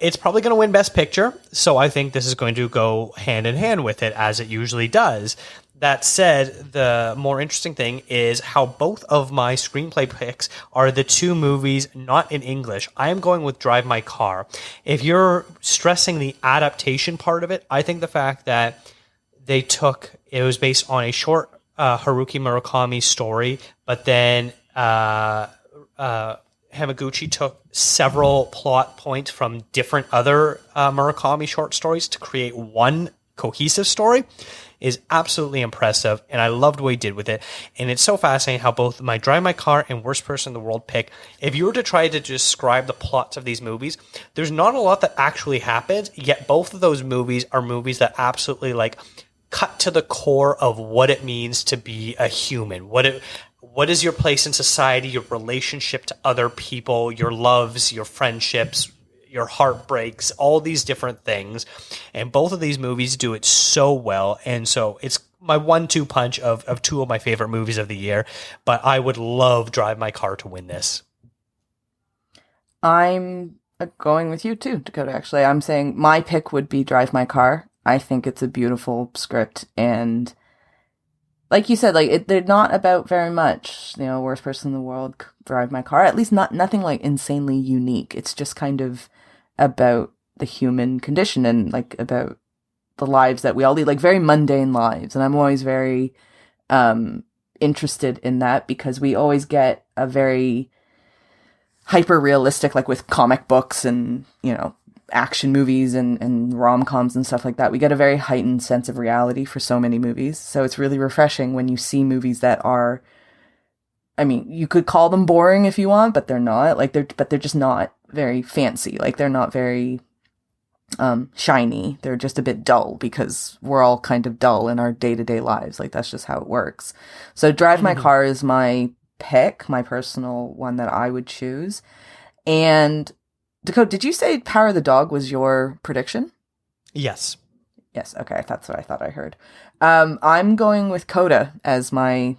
it's probably going to win Best Picture. So I think this is going to go hand in hand with it, as it usually does. That said, the more interesting thing is how both of my screenplay picks are the two movies not in English. I am going with Drive My Car. If you're stressing the adaptation part of it, I think the fact that it was based on a short Haruki Murakami story, but then Hamaguchi took several plot points from different other Murakami short stories to create one cohesive story is absolutely impressive, and I loved what he did with it. And it's so fascinating how both my Drive My Car and Worst Person in the World pick, if you were to try to describe the plots of these movies, there's not a lot that actually happens, yet both of those movies are movies that absolutely cut to the core of what it means to be a human. What is your place in society, your relationship to other people, your loves, your friendships, your heartbreaks, all these different things. And both of these movies do it so well. And so it's my 1-2 punch of two of my favorite movies of the year. But I would love Drive My Car to win this. I'm going with you too, Dakota, actually. I'm saying my pick would be Drive My Car. I think it's a beautiful script. And like you said, they're not about very much, Worst Person in the World, Drive My Car. At least nothing insanely unique. It's just kind of about the human condition and about the lives that we all lead, very mundane lives. And I'm always very interested in that because we always get a very hyper realistic, with comic books and, action movies and rom-coms and stuff like that. We get a very heightened sense of reality for so many movies. So it's really refreshing when you see movies that are, you could call them boring if you want, but they're not. They're just not very fancy. They're not very shiny. They're just a bit dull because we're all kind of dull in our day-to-day lives. That's just how it works. So Drive My Car is my pick, my personal one that I would choose. And Dakota, did you say Power of the Dog was your prediction? Yes. Yes. Okay. That's what I thought I heard. I'm going with Coda as my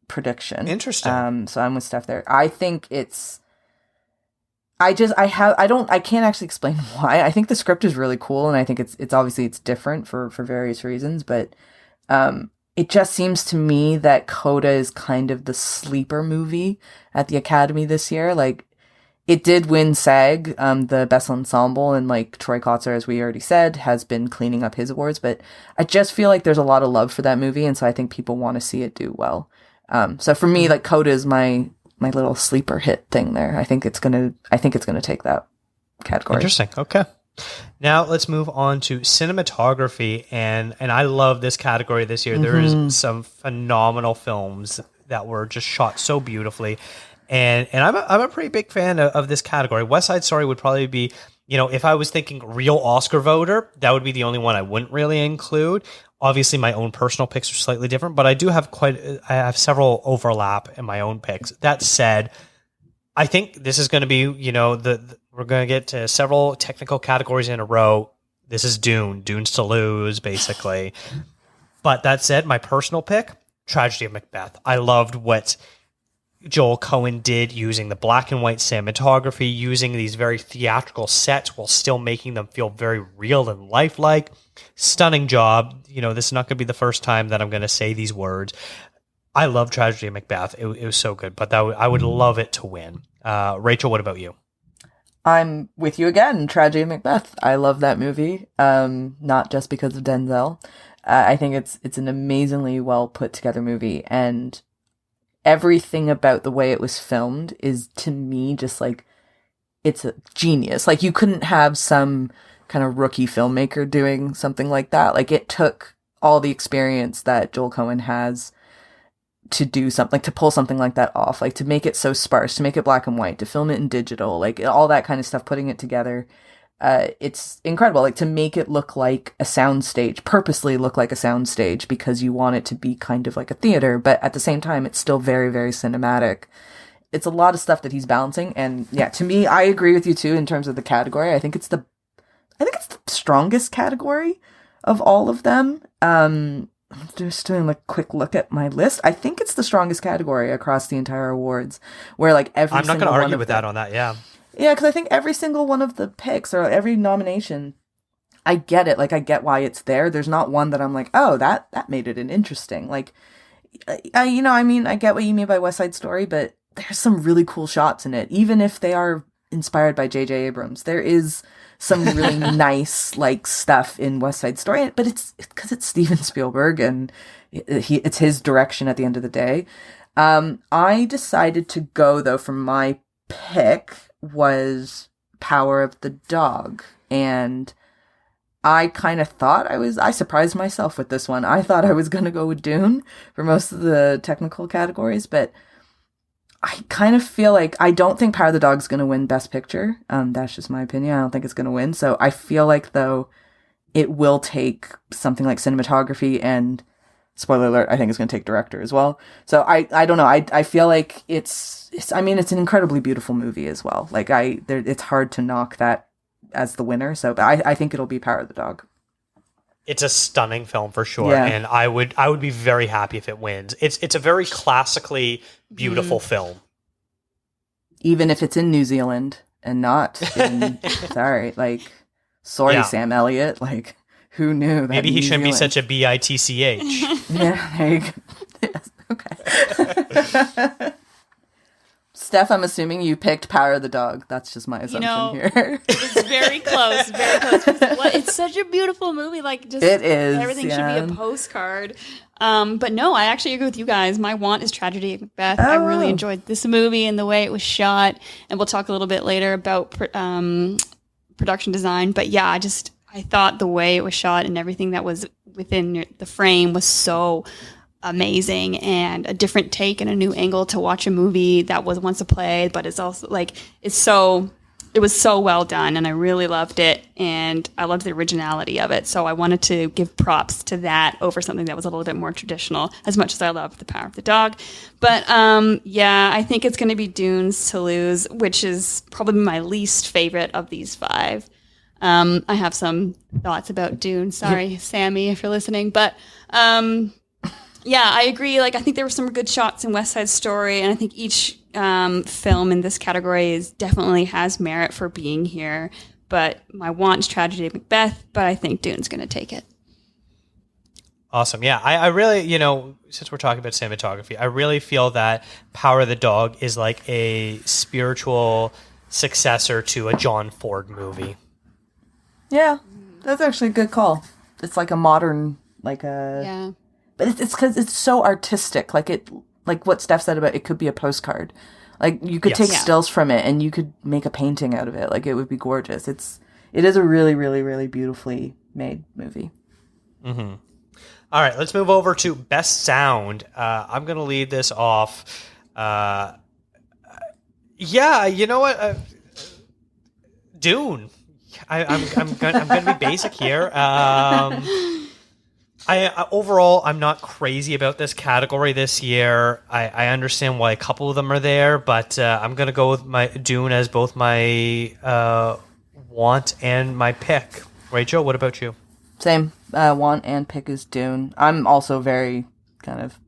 prediction. Interesting. So I'm with Steph there. I think I can't actually explain why. I think the script is really cool, and I think it's obviously it's different for various reasons, but it just seems to me that Coda is kind of the sleeper movie at the Academy this year. It did win SAG, the Best Ensemble, and Troy Kotzer, as we already said, has been cleaning up his awards, but I just feel like there's a lot of love for that movie, and so I think people want to see it do well. So for me, Coda is my little sleeper hit thing there. I think it's gonna take that category. Interesting. Okay. Now let's move on to cinematography, and I love this category this year. There is some phenomenal films that were just shot so beautifully. And I'm a pretty big fan of this category. West Side Story would probably be, if I was thinking real Oscar voter, that would be the only one I wouldn't really include. Obviously, my own personal picks are slightly different, but I have several overlap in my own picks. That said, I think this is going to be, we're going to get to several technical categories in a row. This is Dune. Dune's to lose, basically. But that said, my personal pick, Tragedy of Macbeth. I loved what Joel Cohen did using the black and white cinematography, using these very theatrical sets while still making them feel very real and lifelike. Stunning job. This is not going to be the first time that I'm going to say these words. I love Tragedy of Macbeth. It was so good, but I would love it to win. Rachel, what about you? I'm with you again. Tragedy of Macbeth. I love that movie. Not just because of Denzel. I think it's an amazingly well put together movie, and everything about the way it was filmed is, to me, just it's a genius. You couldn't have some kind of rookie filmmaker doing something like that. It took all the experience that Joel Cohen has to do something, like to pull something like that off, like to make it so sparse, to make it black and white, to film it in digital, like all that kind of stuff, putting it together. It's incredible, like to make it look like a soundstage, purposely look like a soundstage because you want it to be kind of like a theater, but at the same time, it's still very, very cinematic. It's a lot of stuff that he's balancing. And yeah, to me, I agree with you too, in terms of the category. I think it's the strongest category of all of them. I'm just doing a quick look at my list. I think it's the strongest category across the entire awards, where like every I'm not going to argue with that on that. Yeah. Yeah, because I think every single one of the picks or every nomination, I get it. Like, I get why it's there. There's not one that I'm like, oh, that made it an interesting. Like, I get what you mean by West Side Story, but there's some really cool shots in it. Even if they are inspired by J.J. Abrams, there is some really nice, like, stuff in West Side Story. But it's because it's Steven Spielberg and it's his direction at the end of the day. I decided to go, though, for my pick was Power of the Dog, and I kind of thought I surprised myself with this one. I thought I was going to go with Dune for most of the technical categories, but I kind of feel like I don't think Power of the Dog's going to win Best Picture. That's just my opinion. I don't think it's going to win. So I feel like, though, it will take something like cinematography and, spoiler alert, I think it's going to take director as well. So I don't know. I feel like it's an incredibly beautiful movie as well. Like it's hard to knock that as the winner. So, but I think it'll be Power of the Dog. It's a stunning film for sure, Yeah. and I would be very happy if it wins. It's a very classically beautiful film. Even if it's in New Zealand and not in, sorry, Yeah. Sam Elliott, like, who knew that? Maybe he New shouldn't be Zealand- such a bitch. Yeah, there you go. Yes, okay. Steph, I'm assuming you picked Power of the Dog. That's just my assumption here. It's very close, very close. It's such a beautiful movie. Like, just It is, everything yeah. should be a postcard. But no, I actually agree with you guys. My want is Tragedy of Macbeth. I really wow. enjoyed this movie and the way it was shot. And we'll talk a little bit later about production design. But yeah, I thought the way it was shot and everything that was within the frame was so amazing, and a different take and a new angle to watch a movie that was once a play, but it's also like it was so well done, and I really loved it, and I loved the originality of it. So I wanted to give props to that over something that was a little bit more traditional, as much as I love The Power of the Dog. But yeah, I think it's going to be Dune's to lose, which is probably my least favorite of these five. I have some thoughts about Dune. Sorry, Sammy, if you're listening. But yeah, I agree. Like, I think there were some good shots in West Side Story, and I think each film in this category definitely has merit for being here. But my want is Tragedy of Macbeth, but I think Dune's going to take it. Awesome. Yeah, I really, since we're talking about cinematography, I really feel that Power of the Dog is like a spiritual successor to a John Ford movie. Yeah, that's actually a good call. It's like a modern, Yeah. But it's because it's so artistic. Like what Steph said about it could be a postcard. Like, you could Yes. take Yeah. stills from it and you could make a painting out of it. Like, it would be gorgeous. It is a really, really, really beautifully made movie. Mm-hmm. All right, let's move over to Best Sound. I'm going to lead this off. Yeah, you know what? Dune. I'm going to be basic here. Overall, I'm not crazy about this category this year. I understand why a couple of them are there, but I'm going to go with my Dune as both my want and my pick. Rachel, what about you? Same. Want and pick is Dune. I'm also very kind of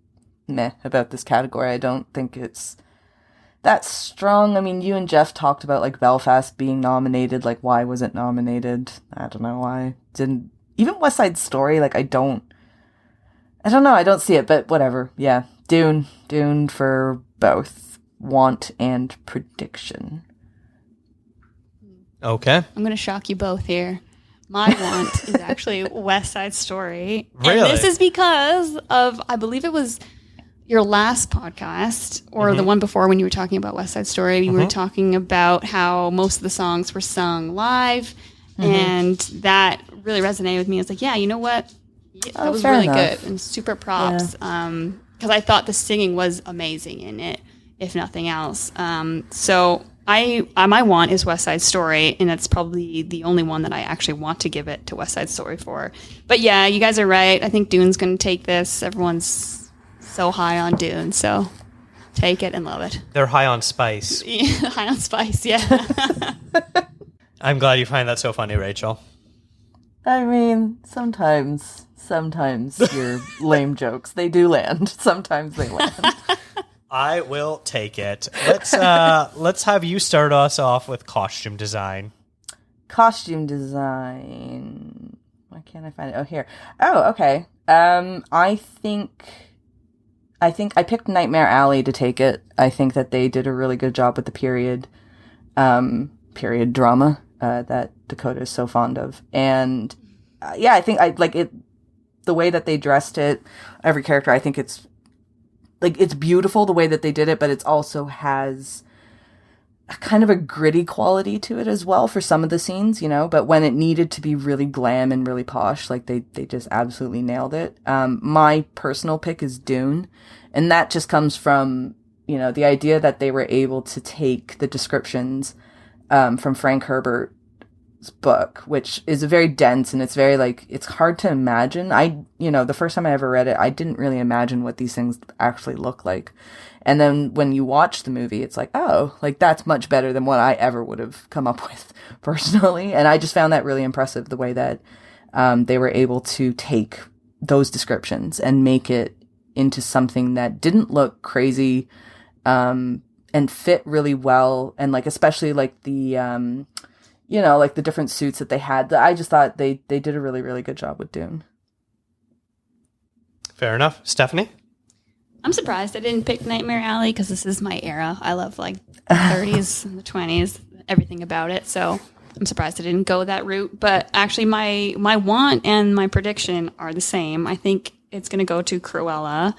meh about this category. I don't think it's that strong. I mean, you and Jeff talked about, like, Belfast being nominated. Like, why was it nominated? I don't know why. Didn't even West Side Story. Like, I don't know. I don't see it, but whatever. Yeah, Dune for both want and prediction. Okay. I'm going to shock you both here. My want is actually West Side Story. Really? And this is because of, I believe it was your last podcast, or the one before when you were talking about West Side Story. You were talking about how most of the songs were sung live, and that really resonated with me. I was like, yeah, you know what? That was fair really enough. good, and super props. because I thought the singing was amazing in it, if nothing else. So my want is West Side Story, and that's probably the only one that I actually want to give it to West Side Story for. But yeah, you guys are right. I think Dune's going to take this. Everyone's so high on Dune, so take it and love it. They're high on spice. High on spice, yeah. I'm glad you find that so funny, Rachel. I mean, sometimes your lame jokes, they do land. Sometimes they land. I will take it. Let's have you start us off with costume design. Costume design. Why can't I find it? Oh, here. Oh, okay. I think I picked Nightmare Alley to take it. I think that they did a really good job with the period drama that Dakota is so fond of. And yeah, I think I like it. The way that they dressed it, every character, I think it's beautiful the way that they did it, but it also has a kind of a gritty quality to it as well for some of the scenes, you know, but when it needed to be really glam and really posh, like they just absolutely nailed it. My personal pick is Dune, and that just comes from, you know, the idea that they were able to take the descriptions from Frank Herbert's book, which is very dense and it's very it's hard to imagine. The first time I ever read it, I didn't really imagine what these things actually look like. And then when you watch the movie, it's like, oh, that's much better than what I ever would have come up with personally. And I just found that really impressive, the way that they were able to take those descriptions and make it into something that didn't look crazy and fit really well. And especially the the different suits that they had. I just thought they did a really, really good job with Dune. Fair enough. Stephanie? I'm surprised I didn't pick Nightmare Alley because this is my era. I love the 30s and the 20s, everything about it. So I'm surprised I didn't go that route. But actually my want and my prediction are the same. I think it's going to go to Cruella.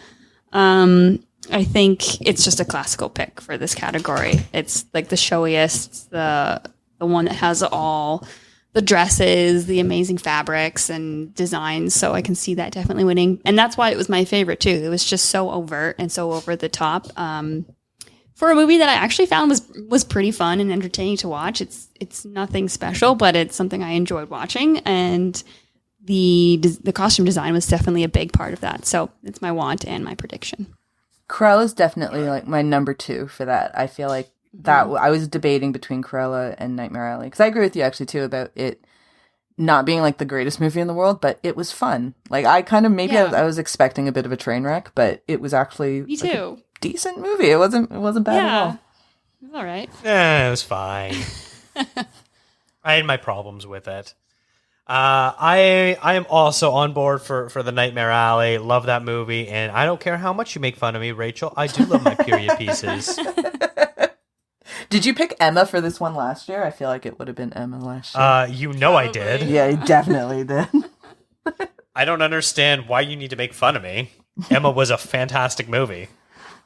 I think it's just a classical pick for this category. It's the showiest, the one that has all the dresses, the amazing fabrics and designs. So I can see that definitely winning. And that's why it was my favorite too. It was just so overt and so over the top. For a movie that I actually found was pretty fun and entertaining to watch. It's nothing special, but it's something I enjoyed watching. And the costume design was definitely a big part of that. So it's my want and my prediction. Cruella's definitely my number 2 for that. I feel like that I was debating between Cruella and Nightmare Alley, because I agree with you actually too about it not being the greatest movie in the world, but it was fun. I kind of I was expecting a bit of a train wreck, but it was actually Me too. A decent movie. It wasn't bad at all. It was all right. It was fine. I had my problems with it. I am also on board for the Nightmare Alley. Love that movie, and I don't care how much you make fun of me, Rachel. I do love my period pieces. Did you pick Emma for this one last year? I feel like it would have been Emma last year. I did. Yeah, you definitely did. I don't understand why you need to make fun of me. Emma was a fantastic movie.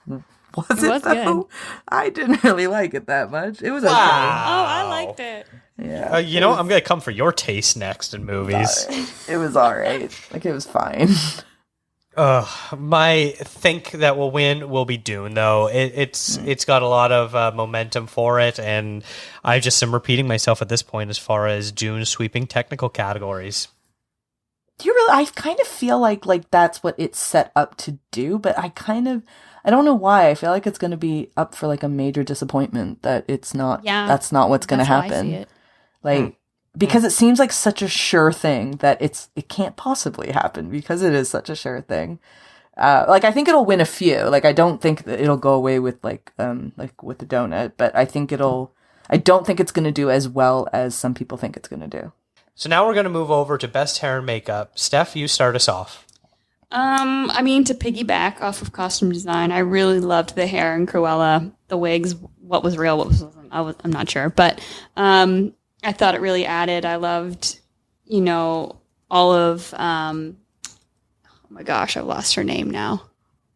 Was it though? Good. I didn't really like it that much. It was okay. Oh, I liked it. Yeah. I'm going to come for your taste next in movies. It was all right. It was fine. My think that will win will be Dune, though. It's got a lot of momentum for it, and I just am repeating myself at this point as far as Dune sweeping technical categories. Do you really? I kind of feel like that's what it's set up to do, but I don't know why. I feel like it's going to be up for a major disappointment that it's not. Yeah, that's not what's going to happen. Because it seems like such a sure thing that it can't possibly happen, because it is such a sure thing. I think it'll win a few. I don't think that it'll go away with with the donut, but I don't think it's going to do as well as some people think it's going to do. So now we're going to move over to best hair and makeup. Steph, you start us off. To piggyback off of costume design, I really loved the hair in Cruella, the wigs, what was real, what wasn't. I'm not sure, but I thought it really added. I loved, all of, oh my gosh, I've lost her name now.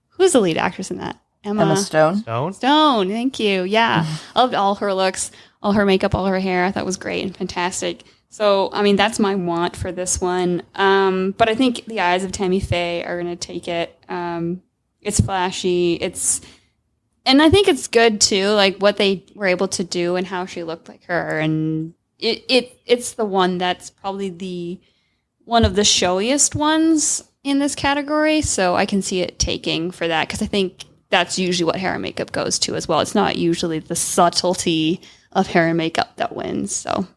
Who's the lead actress in that? Emma Stone. Stone, thank you. Yeah. I loved all her looks, all her makeup, all her hair. I thought it was great and fantastic. So, that's my want for this one. But I think the eyes of Tammy Faye are going to take it. It's flashy. And I think it's good too, like what they were able to do and how she looked like her. And it's the one that's probably one of the showiest ones in this category. So I can see it taking for that, because I think that's usually what hair and makeup goes to as well. It's not usually the subtlety of hair and makeup that wins. So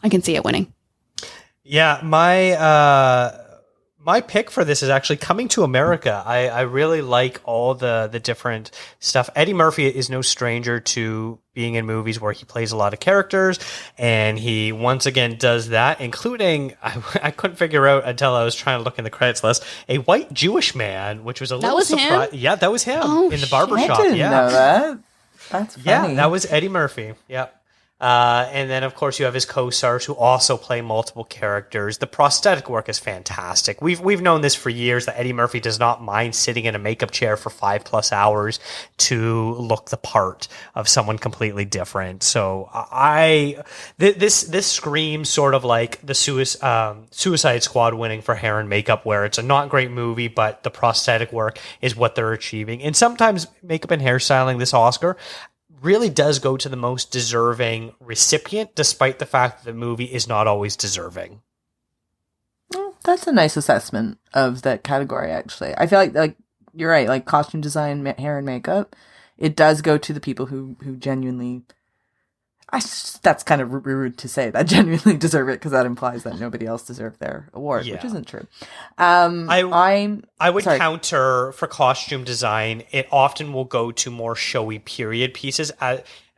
I can see it winning. Yeah, my pick for this is actually Coming to America. I really like all the different stuff. Eddie Murphy is no stranger to being in movies where he plays a lot of characters, and he once again does that, including, I couldn't figure out until I was trying to look in the credits list, a white Jewish man, which was a little surprise. Yeah, that was him in the barbershop. I didn't know that. That's funny. Yeah, that was Eddie Murphy. Yeah. And then, of course, you have his co-stars who also play multiple characters. The prosthetic work is fantastic. We've known this for years, that Eddie Murphy does not mind sitting in a makeup chair for 5+ hours to look the part of someone completely different. So this screams sort of like the Suicide Squad winning for hair and makeup, where it's a not great movie, but the prosthetic work is what they're achieving. And sometimes makeup and hairstyling, this Oscar, really does go to the most deserving recipient, despite the fact that the movie is not always deserving. Well, that's a nice assessment of that category, actually. I feel like you're right, like costume design, hair and makeup, it does go to the people who genuinely... that's kind of rude to say that genuinely deserve it, because that implies that nobody else deserved their award, which isn't true. I would counter for costume design. It often will go to more showy period pieces.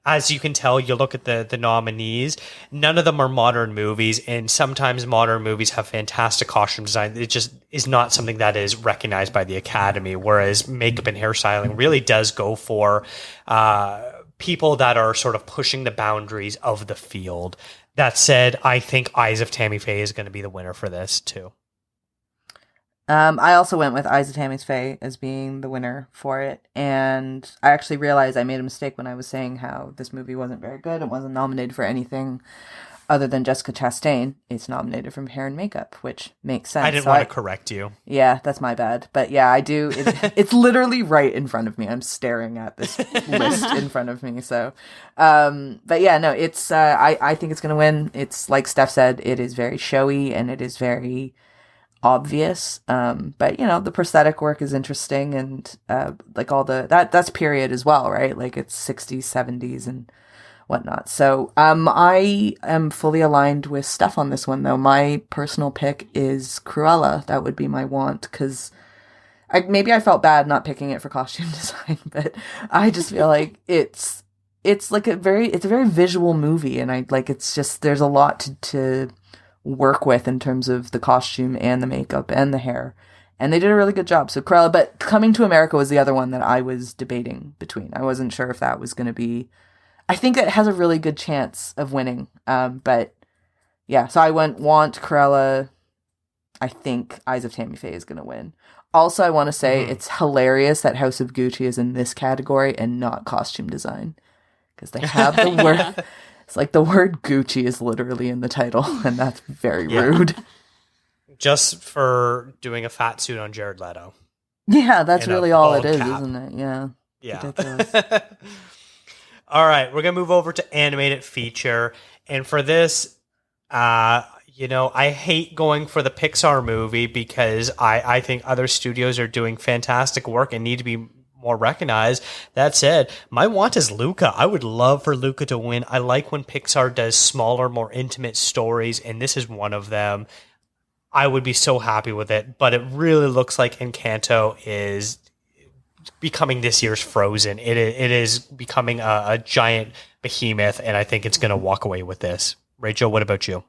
As you can tell, you look at the nominees, none of them are modern movies, and sometimes modern movies have fantastic costume design. It just is not something that is recognized by the Academy, whereas makeup and hairstyling really does go for people that are sort of pushing the boundaries of the field. That said, I think Eyes of Tammy Faye is going to be the winner for this too. I also went with Eyes of Tammy Faye as being the winner for it, and I actually realized I made a mistake when I was saying how this movie wasn't very good. It wasn't nominated for anything other than Jessica Chastain. It's nominated for hair and makeup, which makes sense. I didn't want to correct you. Yeah, that's my bad. But yeah, I do. It's literally right in front of me. I'm staring at this list in front of me. So, but yeah, no, it's, I think it's going to win. It's like Steph said, it is very showy and it is very obvious. But you know, the prosthetic work is interesting, and, like all that's period as well, right? Like it's 60s, 70s and whatnot. So I am fully aligned with Steph on this one, though. My personal pick is Cruella. That would be my want, because maybe I felt bad not picking it for costume design, but I just feel like it's like a very visual movie, and it's just, there's a lot to work with in terms of the costume and the makeup and the hair, and they did a really good job. So Cruella, but Coming to America was the other one that I was debating between. I wasn't sure if that was going to be, I think it has a really good chance of winning. But yeah, so I want Cruella. I think Eyes of Tammy Faye is going to win. Also, I want to say it's hilarious that House of Gucci is in this category and not costume design, because they have the word. It's like the word Gucci is literally in the title, and that's very rude. Just for doing a fat suit on Jared Leto. Yeah, that's really all it is, isn't it? Yeah. Ridiculous. All right, we're going to move over to animated feature. And for this, I hate going for the Pixar movie, because I think other studios are doing fantastic work and need to be more recognized. That said, my want is Luca. I would love for Luca to win. I like when Pixar does smaller, more intimate stories, and this is one of them. I would be so happy with it, but it really looks like Encanto is becoming this year's Frozen. It is becoming a giant behemoth, and I think it's going to walk away with this. Rachel, what about you?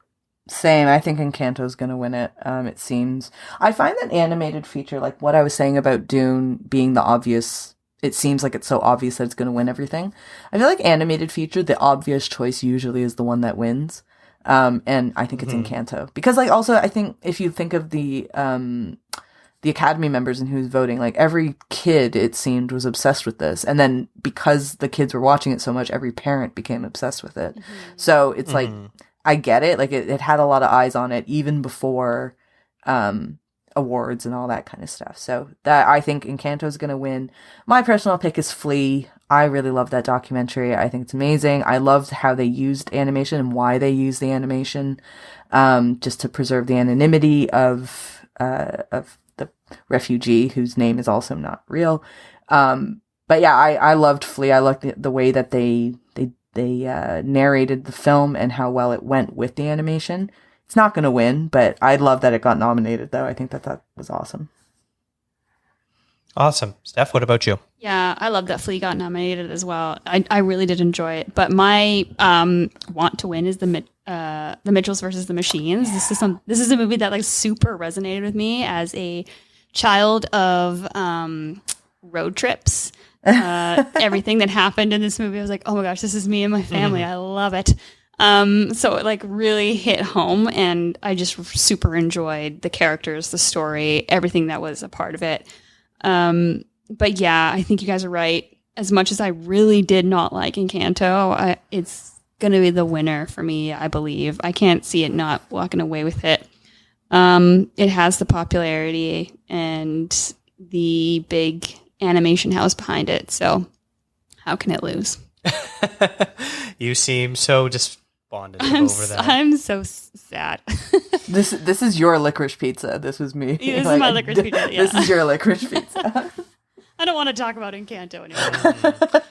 Same. I think Encanto's going to win it. It seems. I find that animated feature, like what I was saying about Dune being the obvious, it seems like it's so obvious that it's going to win everything. I feel like animated feature, the obvious choice usually is the one that wins. And I think it's Encanto, because like, also I think if you think of the Academy members and who's voting, like every kid, it seemed, was obsessed with this. And then because the kids were watching it so much, every parent became obsessed with it. So it's like, I get it. Like it had a lot of eyes on it even before, awards and all that kind of stuff. So that I think Encanto is going to win. My personal pick is Flea. I really love that documentary. I think it's amazing. I loved how they used animation and why they used the animation, just to preserve the anonymity of the refugee whose name is also not real. But yeah, I loved Flea. I liked the way that they narrated the film and how well it went with the animation. It's not going to win, but I love that it got nominated, though. I think that was awesome. Awesome. Steph, what about you? Yeah, I love that Flea got nominated as well. I really did enjoy it. But my want to win is the Mitchells versus the Machines. Yeah. This is a movie that like super resonated with me as a child of road trips. Everything that happened in this movie, I was like, oh my gosh, this is me and my family. I love it. So it like really hit home, and I just super enjoyed the characters, the story, everything that was a part of it. But yeah, I think you guys are right. As much as I really did not like Encanto, it's going to be the winner for me, I believe. I can't see it not walking away with it. It has the popularity and the big animation house behind it, so how can it lose? You seem so despondent over that. I'm so sad. This is your licorice pizza. This was me. Yeah, this is my licorice pizza. Yeah. This is your licorice pizza. I don't want to talk about Encanto anymore.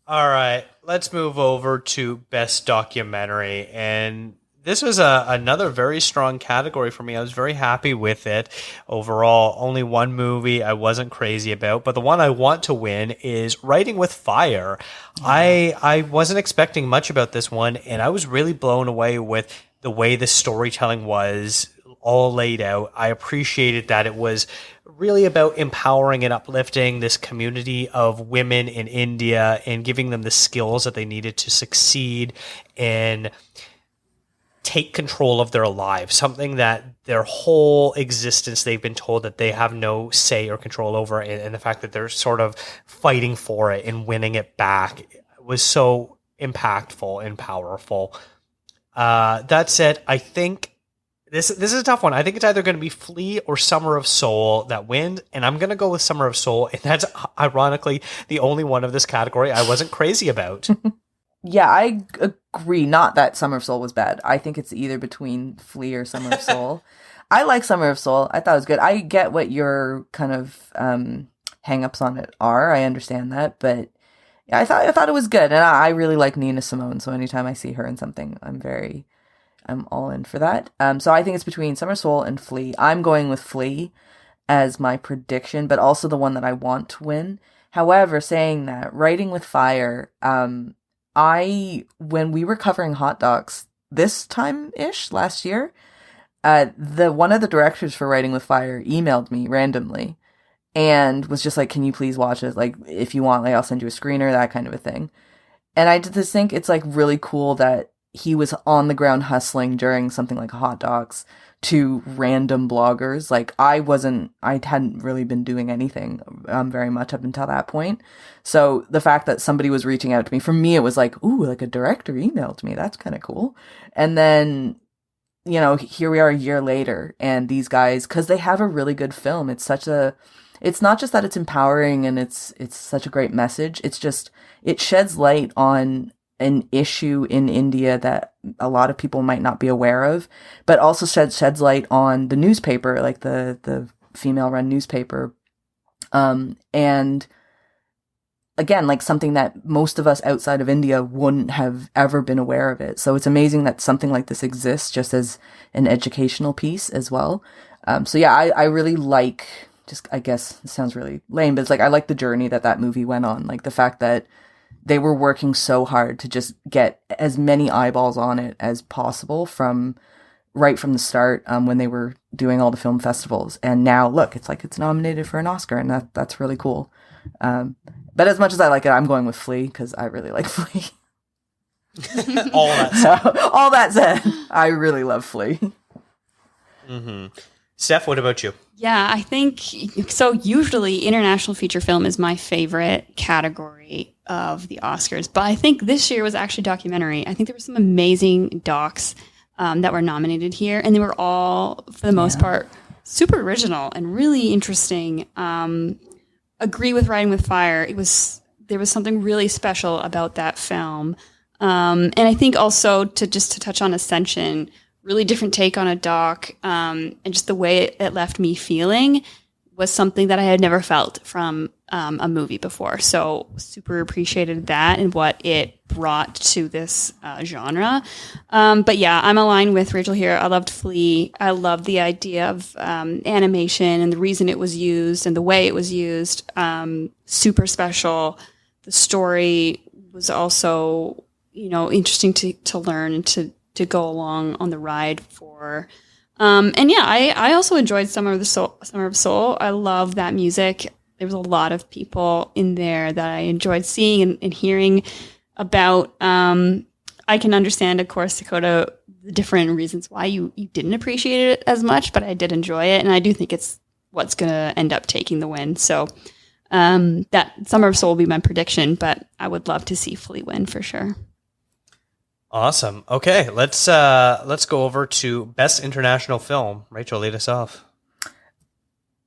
All right, let's move over to Best Documentary. And this was another very strong category for me. I was very happy with it overall. Only one movie I wasn't crazy about, but the one I want to win is Writing with Fire. I wasn't expecting much about this one, and I was really blown away with the way the storytelling was all laid out. I appreciated that it was really about empowering and uplifting this community of women in India and giving them the skills that they needed to succeed and take control of their lives, something that their whole existence they've been told that they have no say or control over, and the fact that they're sort of fighting for it and winning it back was so impactful and powerful. That said, I think this is a tough one. I think it's either going to be Flea or Summer of Soul that wins, and I'm going to go with Summer of Soul, and that's ironically the only one of this category I wasn't crazy about. Yeah, I agree. Not that Summer of Soul was bad. I think it's either between Flea or Summer of Soul. I like Summer of Soul. I thought it was good. I get what your kind of hang-ups on it are. I understand that, but yeah, I thought it was good, and I really like Nina Simone. So anytime I see her in something, I'm all in for that. So I think it's between Summer of Soul and Flea. I'm going with Flea as my prediction, but also the one that I want to win. However, saying that, Writing with Fire, when we were covering Hot Docs this time-ish last year, one of the directors for Writing with Fire emailed me randomly and was just like, can you please watch it? Like, if you want, like, I'll send you a screener, that kind of a thing. And I just think it's like really cool that he was on the ground hustling during something like Hot Docs to random bloggers. Like I hadn't really been doing anything very much up until that point. So the fact that somebody was reaching out to me, for me, it was like, ooh, like a director emailed me. That's kind of cool. And then, here we are a year later, and these guys, cause they have a really good film. It's not just that it's empowering and it's such a great message. It's just, it sheds light on an issue in India that a lot of people might not be aware of, but also sheds light on the newspaper, like the female-run newspaper. And again, like something that most of us outside of India wouldn't have ever been aware of it. So it's amazing that something like this exists just as an educational piece as well. So yeah, I really like, just, I guess it sounds really lame, but it's like, I like the journey that movie went on. Like the fact that they were working so hard to just get as many eyeballs on it as possible right from the start, when they were doing all the film festivals. And now look, it's nominated for an Oscar, and that's really cool. But as much as I like it, I'm going with Flea because I really like Flea. All that said, I really love Flea. Mm-hmm. Steph, what about you? Yeah, I think so. Usually, international feature film is my favorite category of the Oscars, but I think this year was actually documentary. I think there were some amazing docs that were nominated here, and they were all, for the most part, super original and really interesting. Agree with Riding with Fire. There was something really special about that film. And I think also to touch on Ascension, really different take on a doc, and just the way it left me feeling was something that I had never felt from a movie before. So super appreciated that and what it brought to this genre. But yeah, I'm aligned with Rachel here. I loved Flea. I loved the idea of animation and the reason it was used and the way it was used. Super special. The story was also, interesting to learn and to go along on the ride for. And yeah, I also enjoyed Summer of Soul. I love that music. There was a lot of people in there that I enjoyed seeing and hearing about. I can understand, of course, Dakota, the different reasons why you didn't appreciate it as much, but I did enjoy it. And I do think it's what's going to end up taking the win. So that Summer of Soul will be my prediction, but I would love to see Flea win for sure. Awesome. Okay, let's go over to Best International Film. Rachel, lead us off.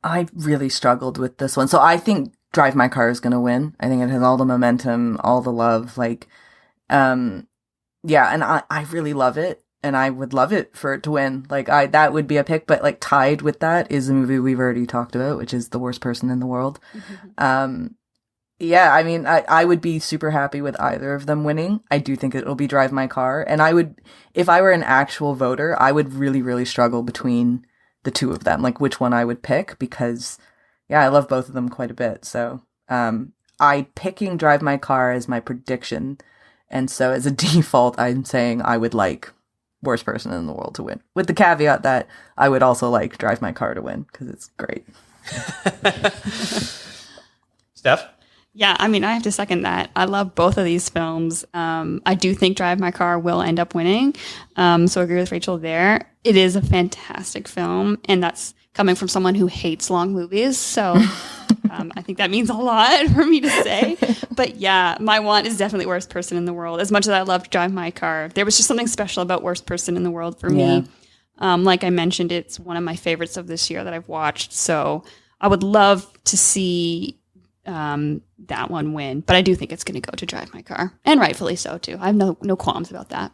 I really struggled with this one. So I think Drive My Car is going to win. I think it has all the momentum, all the love. And I really love it. And I would love it for it to win. That would be a pick. But tied with that is a movie we've already talked about, which is The Worst Person in the World. Mm-hmm. I would be super happy with either of them winning. I do think it'll be Drive My Car. And I would, if I were an actual voter, I would really, really struggle between the two of them, which one I would pick, because, I love both of them quite a bit. So I picking Drive My Car as my prediction. And so as a default, I'm saying I would like Worst Person in the World to win, with the caveat that I would also like Drive My Car to win, because it's great. Steph? Yeah, I have to second that. I love both of these films. I do think Drive My Car will end up winning. So I agree with Rachel there. It is a fantastic film, and that's coming from someone who hates long movies. So I think that means a lot for me to say. But yeah, my want is definitely Worst Person in the World. As much as I loved Drive My Car, there was just something special about Worst Person in the World for me. Like I mentioned, it's one of my favorites of this year that I've watched. So I would love to see that one win, but I do think it's going to go to Drive My Car, and rightfully so too. I have no qualms about that.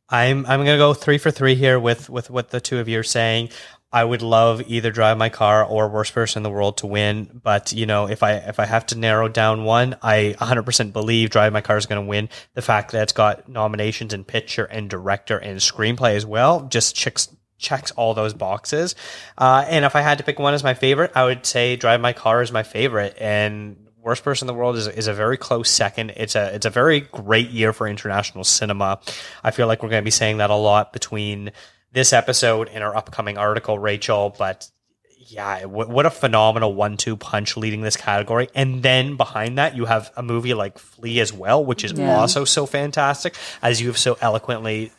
I'm going to go 3 for 3 here with what the two of you are saying. I would love either Drive My Car or Worst Person in the World to win, but if I have to narrow down one, I 100% believe Drive My Car is going to win. The fact that it's got nominations in picture and director and screenplay as well just checks all those boxes. And if I had to pick one as my favorite, I would say Drive My Car is my favorite, and Worst Person in the World is a very close second. It's a very great year for international cinema. I feel like we're going to be saying that a lot between this episode and our upcoming article, Rachel. But yeah, what a phenomenal 1-2 punch leading this category. And then behind that, you have a movie like Flea as well, which is also so fantastic, as you have so eloquently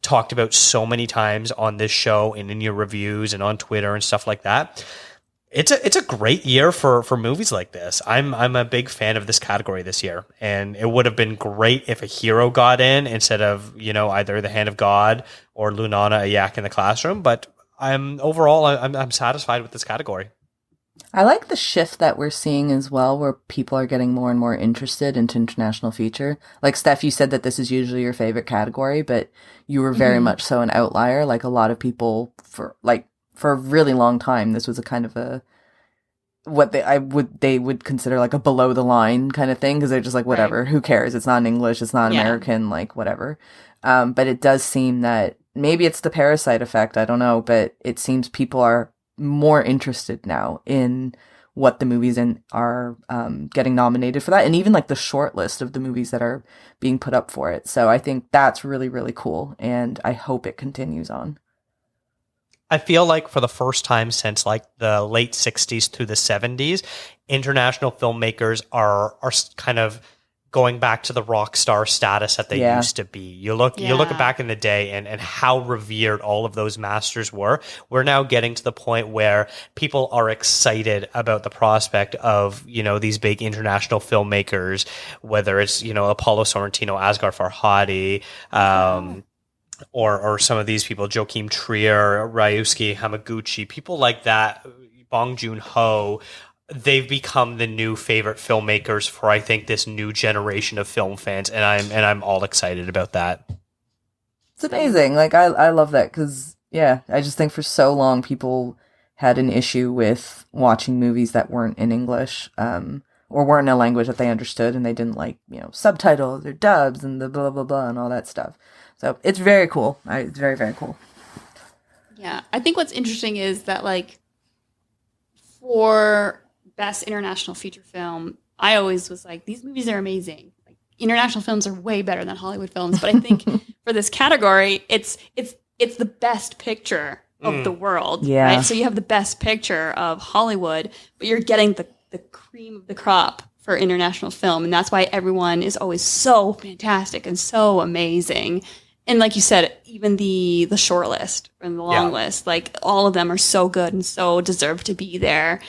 talked about so many times on this show and in your reviews and on Twitter and stuff like that. It's a great year for movies like this. I'm a big fan of this category this year, and it would have been great if a hero got in instead of either The Hand of God or Lunana, A Yak in the Classroom. But I'm satisfied with this category. I like the shift that we're seeing as well, where people are getting more and more interested into international feature. Like Steph, you said that this is usually your favorite category, but you were very much so an outlier. Like a lot of people for a really long time, this was a kind of what they would consider like a below the line kind of thing, because they're just like, whatever, who cares? It's not in English, it's not American, whatever. But it does seem that maybe it's the Parasite effect, I don't know, but it seems people are more interested now in what the movies are getting nominated for that, and even the short list of the movies that are being put up for it. So I think that's really, really cool, and I hope it continues on. I feel like for the first time since the late 60s to the 70s, international filmmakers are kind of going back to the rock star status that they used to be. You look back in the day and how revered all of those masters were. We're now getting to the point where people are excited about the prospect of, these big international filmmakers, whether it's, Apollo Sorrentino, Asghar Farhadi, or some of these people, Joachim Trier, Ryusuke Hamaguchi, people like that, Bong Joon-ho, they've become the new favorite filmmakers for, I think, this new generation of film fans, and I'm all excited about that. It's amazing. Like, I love that because, yeah, I just think for so long people had an issue with watching movies that weren't in English, or weren't in a language that they understood, and they didn't like, subtitles or dubs and the blah, blah, blah and all that stuff. So it's very cool. It's very, very cool. Yeah. I think what's interesting is that, like, for Best International Feature Film, I always was like, these movies are amazing. Like, international films are way better than Hollywood films. But I think for this category, it's the best picture of the world. Yeah. Right? So you have the best picture of Hollywood, but you're getting the cream of the crop for international film. And that's why everyone is always so fantastic and so amazing. And like you said, even the short list and the long list, like, all of them are so good and so deserve to be there,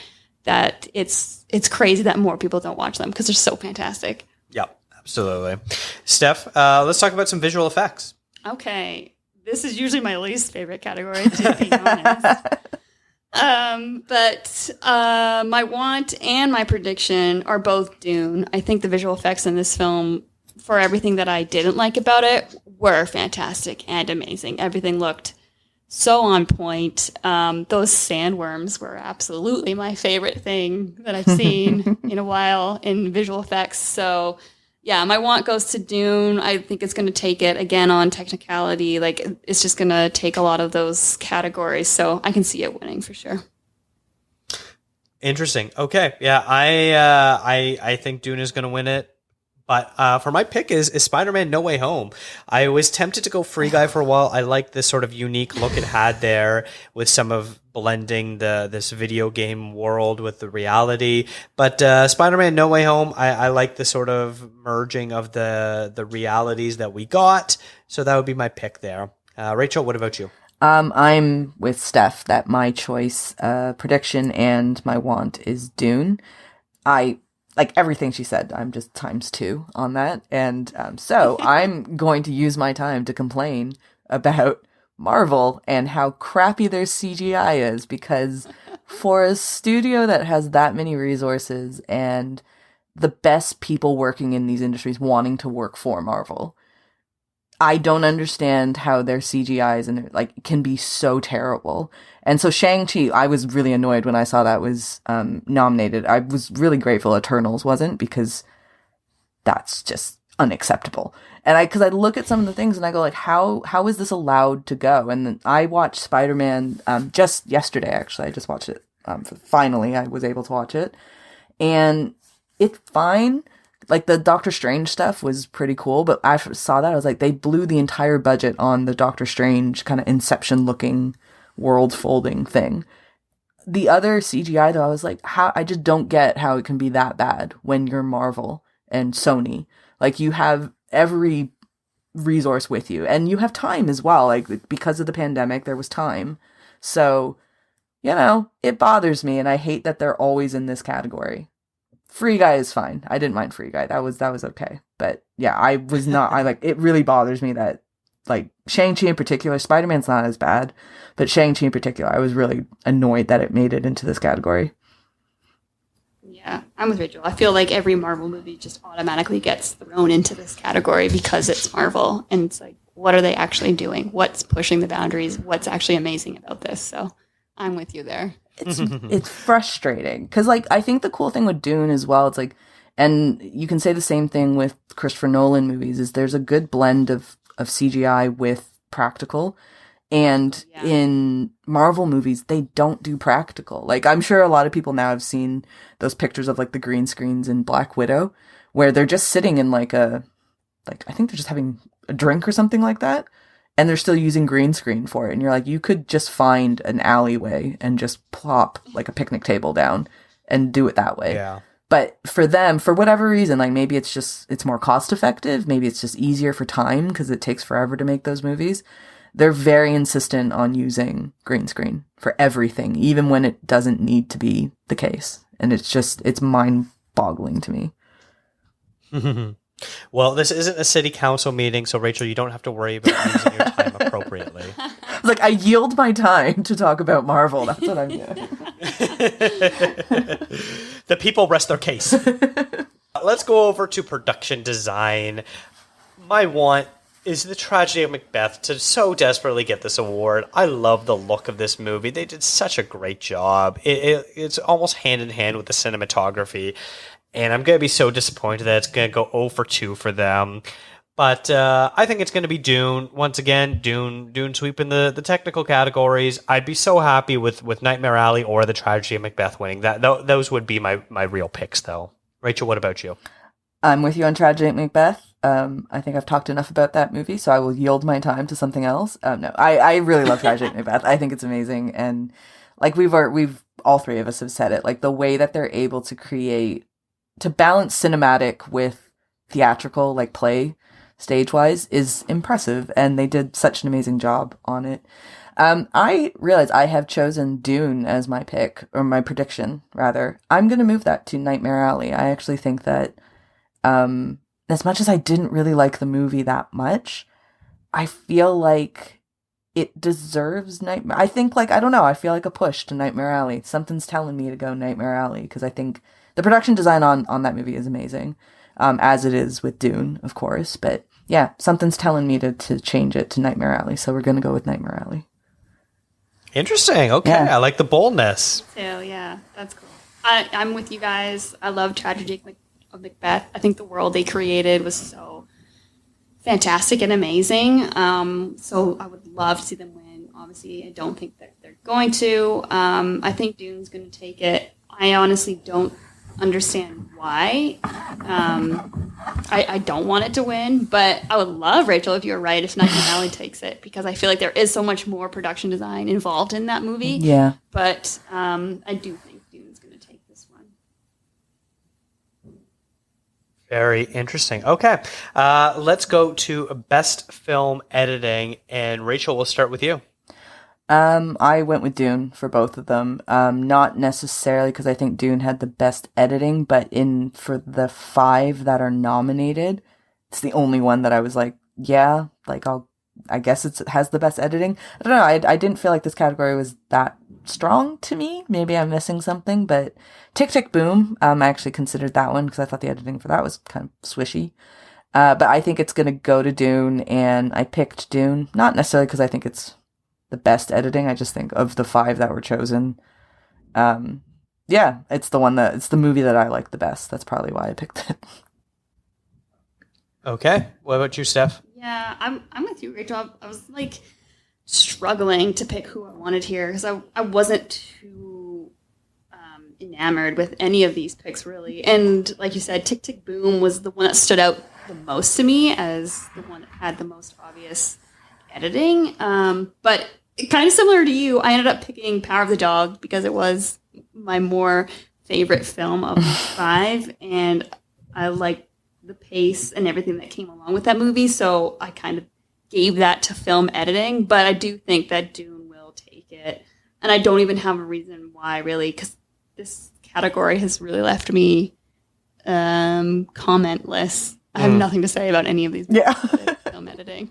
that it's crazy that more people don't watch them because they're so fantastic. Yep, absolutely. Steph, let's talk about some visual effects. Okay. This is usually my least favorite category, to be honest. But my want and my prediction are both Dune. I think the visual effects in this film, for everything that I didn't like about it, were fantastic and amazing. Everything looked so on point. Those sandworms were absolutely my favorite thing that I've seen in a while in visual effects. So, yeah, my want goes to Dune. I think it's going to take it again on technicality. Like, it's just going to take a lot of those categories. So I can see it winning for sure. Interesting. Okay. Yeah, I think Dune is going to win it. But for my pick is Spider-Man No Way Home. I was tempted to go Free Guy for a while. I like this sort of unique look it had there with some of blending this video game world with the reality. But Spider-Man No Way Home, I like the sort of merging of the realities that we got. So that would be my pick there. Rachel, what about you? I'm with Steph that my choice, prediction and my want is Dune. Like everything she said, I'm just ×2 on that. And so I'm going to use my time to complain about Marvel and how crappy their CGI is, because for a studio that has that many resources and the best people working in these industries wanting to work for Marvel, I don't understand how their CGIs and can be so terrible. And so Shang-Chi, I was really annoyed when I saw that was nominated. I was really grateful Eternals wasn't, because that's just unacceptable. And because I look at some of the things and I go, like, how is this allowed to go? And then I watched Spider-Man just yesterday, actually. I just watched it. Finally, I was able to watch it. And it's fine. Like, the Doctor Strange stuff was pretty cool, but I saw that, I was like, they blew the entire budget on the Doctor Strange kind of Inception-looking world-folding thing. The other CGI, though, I was like, I just don't get how it can be that bad when you're Marvel and Sony. Like, you have every resource with you, and you have time as well. Like, because of the pandemic, there was time. So, it bothers me, and I hate that they're always in this category. Free Guy is fine. I didn't mind Free Guy. That was okay. But yeah, it really bothers me that, like, Shang-Chi in particular, Spider-Man's not as bad, but Shang-Chi in particular, I was really annoyed that it made it into this category. Yeah, I'm with Rachel. I feel like every Marvel movie just automatically gets thrown into this category because it's Marvel. And it's like, what are they actually doing? What's pushing the boundaries? What's actually amazing about this? So I'm with you there. It's frustrating because, like, I think the cool thing with Dune as well, it's like, and you can say the same thing with Christopher Nolan movies, is there's a good blend of CGI with practical. And in Marvel movies, they don't do practical. Like, I'm sure a lot of people now have seen those pictures of, like, the green screens in Black Widow, where they're just sitting in I think they're just having a drink or something like that. And they're still using green screen for it. And you're like, you could just find an alleyway and just plop, like, a picnic table down and do it that way. Yeah. But for them, for whatever reason, like, maybe it's more cost effective. Maybe it's just easier for time because it takes forever to make those movies. They're very insistent on using green screen for everything, even when it doesn't need to be the case. And it's mind boggling to me. Well, this isn't a city council meeting, so Rachel, you don't have to worry about using your time appropriately. Like, I yield my time to talk about Marvel. That's what I'm doing. The people rest their case. Let's go over to production design. My want is the tragedy of Macbeth to so desperately get this award. I love the look of this movie. They did such a great job. It's almost hand in hand with the cinematography. And I'm going to be so disappointed that it's going to go 0 for 2 for them. But I think it's going to be Dune. Once again, Dune sweeping the technical categories. I'd be so happy with Nightmare Alley or The Tragedy of Macbeth winning. Those would be my real picks, though. Rachel, what about you? I'm with you on Tragedy of Macbeth. I think I've talked enough about that movie, so I will yield my time to something else. No, I really love Tragedy of Macbeth. I think it's amazing. And like we've all three of us have said it, like the way that they're able to balance cinematic with theatrical, like play stage-wise, is impressive, and they did such an amazing job on it. I realize I have chosen Dune as my pick, or my prediction, rather. I'm going to move that to Nightmare Alley. I actually think that, as much as I didn't really like the movie that much, I feel like it deserves Nightmare. I think, like, I don't know, I feel like a push to Nightmare Alley. Something's telling me to go Nightmare Alley, because I think the production design on that movie is amazing, as it is with Dune, of course. But yeah, something's telling me to change it to Nightmare Alley, so we're going to go with Nightmare Alley. Interesting. Okay, yeah. I like the boldness. So yeah, that's cool. I'm with you guys. I love Tragedy of Macbeth. I think the world they created was so fantastic and amazing. So I would love to see them win. Obviously, I don't think that they're going to. I think Dune's going to take it. I honestly don't understand why. I don't want it to win, but I would love, Rachel, if you're right, if Nightmare Alley takes it, because I feel like there is so much more production design involved in that movie. Yeah. But I do think Dune's going to take this one. Very interesting. Okay. Let's go to Best Film Editing, and Rachel, we'll start with you. I went with Dune for both of them. Not necessarily because I think Dune had the best editing, but for the 5 that are nominated, it's the only one that I was like, yeah, like I guess it has the best editing. I don't know. I didn't feel like this category was that strong to me. Maybe I'm missing something, but Tick, Tick, Boom, I actually considered that one because I thought the editing for that was kind of swishy. But I think it's going to go to Dune, and I picked Dune, not necessarily because I think it's the best editing. I just think of the 5 that were chosen, yeah, it's the movie that I like the best. That's probably why I picked it. Okay, what about you, Steph? Yeah, I'm with you, Rachel. I was like struggling to pick who I wanted here because I wasn't too enamored with any of these picks really. And like you said, Tick, Tick, Boom was the one that stood out the most to me as the one that had the most obvious editing. But kind of similar to you, I ended up picking Power of the Dog because it was my more favorite film of the 5, and I liked the pace and everything that came along with that movie, so I kind of gave that to film editing. But I do think that Dune will take it, and I don't even have a reason why, really, because this category has really left me commentless. I have nothing to say about any of these film editing.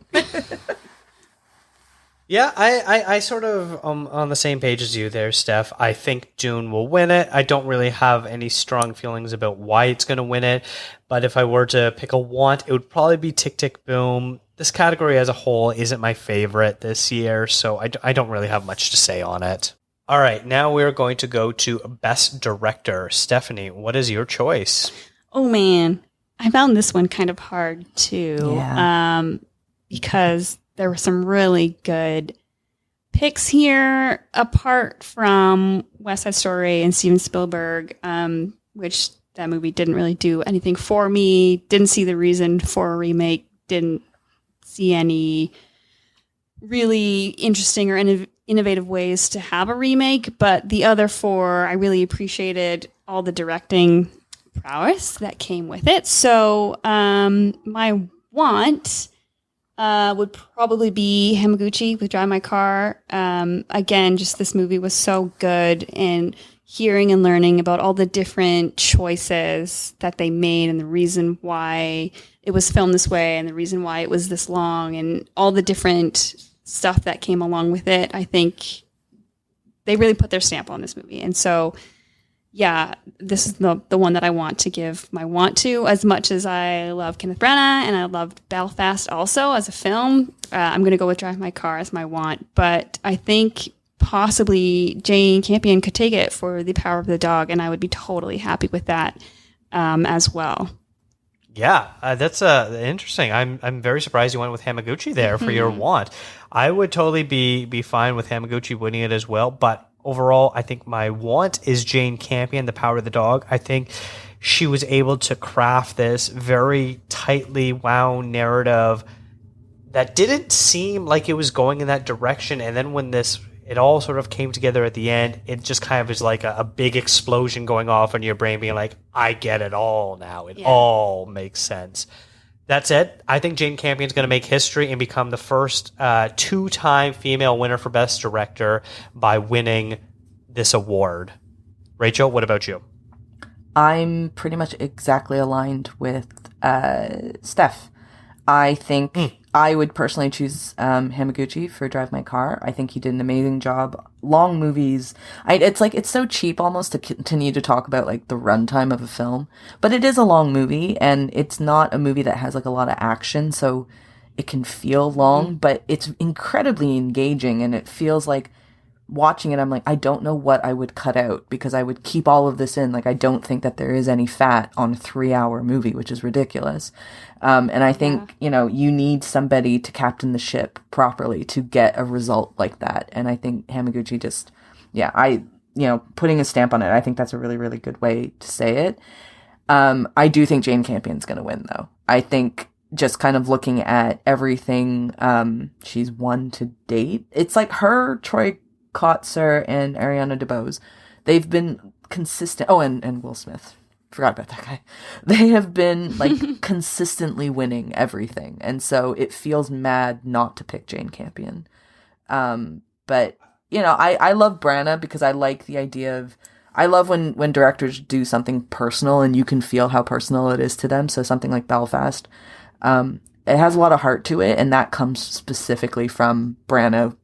Yeah, I sort of on the same page as you there, Steph. I think Dune will win it. I don't really have any strong feelings about why it's going to win it. But if I were to pick a want, it would probably be Tick, Tick, Boom. This category as a whole isn't my favorite this year, so I don't really have much to say on it. All right, now we're going to go to Best Director. Stephanie, what is your choice? Oh, man. I found this one kind of hard, too. Yeah. Because there were some really good picks here, apart from West Side Story and Steven Spielberg, which that movie didn't really do anything for me. Didn't see the reason for a remake. Didn't see any really interesting or innovative ways to have a remake. But the other 4, I really appreciated all the directing prowess that came with it. So my want would probably be Hamaguchi with Drive My Car. Again, just this movie was so good, and hearing and learning about all the different choices that they made and the reason why it was filmed this way and the reason why it was this long and all the different stuff that came along with it. I think they really put their stamp on this movie. And so, yeah, this is the one that I want to give my want to. As much as I love Kenneth Branagh and I loved Belfast also as a film, I'm going to go with Drive My Car as my want. But I think possibly Jane Campion could take it for The Power of the Dog, and I would be totally happy with that as well. Yeah, that's interesting. I'm very surprised you went with Hamaguchi there for your want. I would totally be fine with Hamaguchi winning it as well, but overall, I think my want is Jane Campion, The Power of the Dog. I think she was able to craft this very tightly wound narrative that didn't seem like it was going in that direction, and then when it all sort of came together at the end, it just kind of is like a big explosion going off in your brain being like, I get it all now. It all makes sense. That said, I think Jane Campion's going to make history and become the first two-time female winner for Best Director by winning this award. Rachel, what about you? I'm pretty much exactly aligned with Steph. I think I would personally choose Hamaguchi for Drive My Car. I think he did an amazing job. Long movies, it's so cheap almost to continue to talk about like the runtime of a film, but it is a long movie, and it's not a movie that has like a lot of action, so it can feel long, but it's incredibly engaging, and it feels like watching it, I'm like, I don't know what I would cut out because I would keep all of this in. Like, I don't think that there is any fat on a 3-hour movie, which is ridiculous. And I think, you need somebody to captain the ship properly to get a result like that. And I think Hamaguchi just, putting a stamp on it, I think that's a really, really good way to say it. I do think Jane Campion's going to win, though. I think just kind of looking at everything she's won to date, it's like her, Troy Kotsur, and Ariana DeBose, they've been consistent. Oh, and Will Smith. Forgot about that guy. They have been like consistently winning everything. And so it feels mad not to pick Jane Campion. But, I love Branagh because I like the idea of, I love when directors do something personal and you can feel how personal it is to them. So something like Belfast, it has a lot of heart to it. And that comes specifically from Branagh,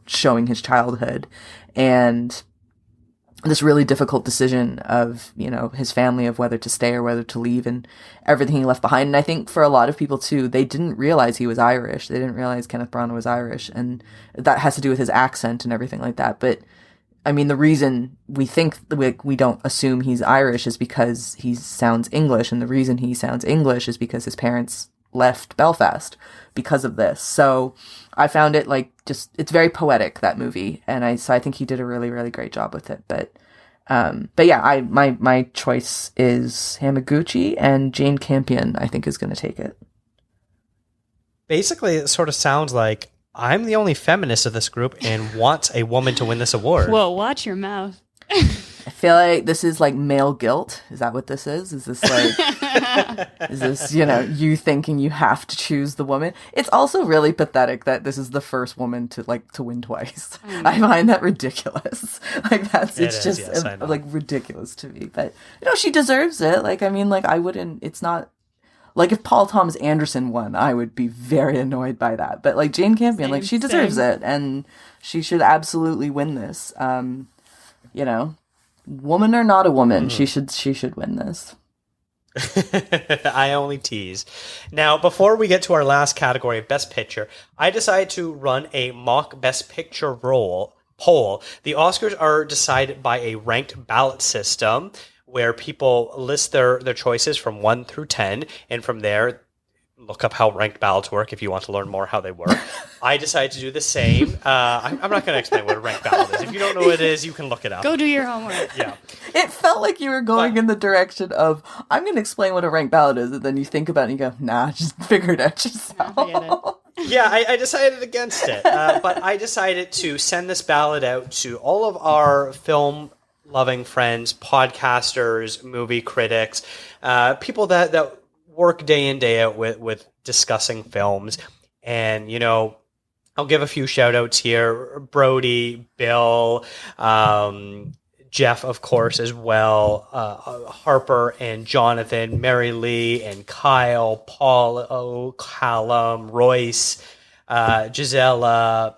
showing his childhood and this really difficult decision of, his family, of whether to stay or whether to leave and everything he left behind. And I think for a lot of people too, they didn't realize he was Irish. They didn't realize Kenneth Branagh was Irish, and that has to do with his accent and everything like that. But I mean, the reason we think we don't assume he's Irish is because he sounds English. And the reason he sounds English is because his parents left Belfast because of this. So I found it it's very poetic, that movie. And I think he did a really, really great job with it. But yeah, my choice is Hamaguchi, and Jane Campion, I think, is going to take it. Basically, it sort of sounds like I'm the only feminist of this group and want a woman to win this award. Whoa, watch your mouth. I feel like this is like male guilt. Is that what this is? Is this you thinking you have to choose the woman? It's also really pathetic that this is the first woman to win twice. I find that ridiculous. Ridiculous to me. But she deserves it. It's not like if Paul Thomas Anderson won, I would be very annoyed by that. But Jane Campion, she deserves it, and she should absolutely win this. Woman or not a woman, she should win this. I only tease. Now, before we get to our last category of Best Picture, I decided to run a mock Best Picture poll. The Oscars are decided by a ranked ballot system where people list their choices from 1 through 10, and from there, look up how ranked ballots work if you want to learn more how they work. I decided to do the same. I'm not going to explain what a ranked ballot is. If you don't know what it is, you can look it up. Go do your homework. Yeah. It felt like you were going in the direction of, I'm going to explain what a ranked ballot is, and then you think about it and you go, nah, just figure it out yourself. Yeah, I decided against it. But I decided to send this ballot out to all of our film-loving friends, podcasters, movie critics, people that work day in, day out with discussing films. And, you know, I'll give a few shout outs here. Brody, Bill, Jeff, of course, as well, Harper and Jonathan, Mary Lee and Kyle, Paul, Callum, Royce, Gisela,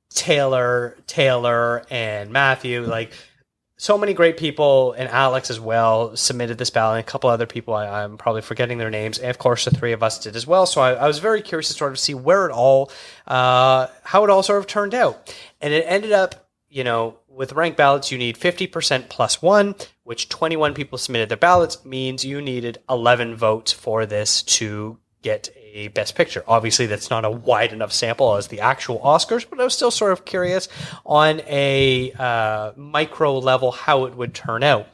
Taylor, and Matthew. Like, so many great people, and Alex as well submitted this ballot, and a couple other people I'm probably forgetting their names, and of course the three of us did as well. So I was very curious to sort of see where it all, how it all sort of turned out. And it ended up, you know, with ranked ballots, you need 50% plus one, which 21 people submitted their ballots, means you needed 11 votes for this to get a Best Picture. Obviously, that's not a wide enough sample as the actual Oscars, but I was still sort of curious on a micro level how it would turn out.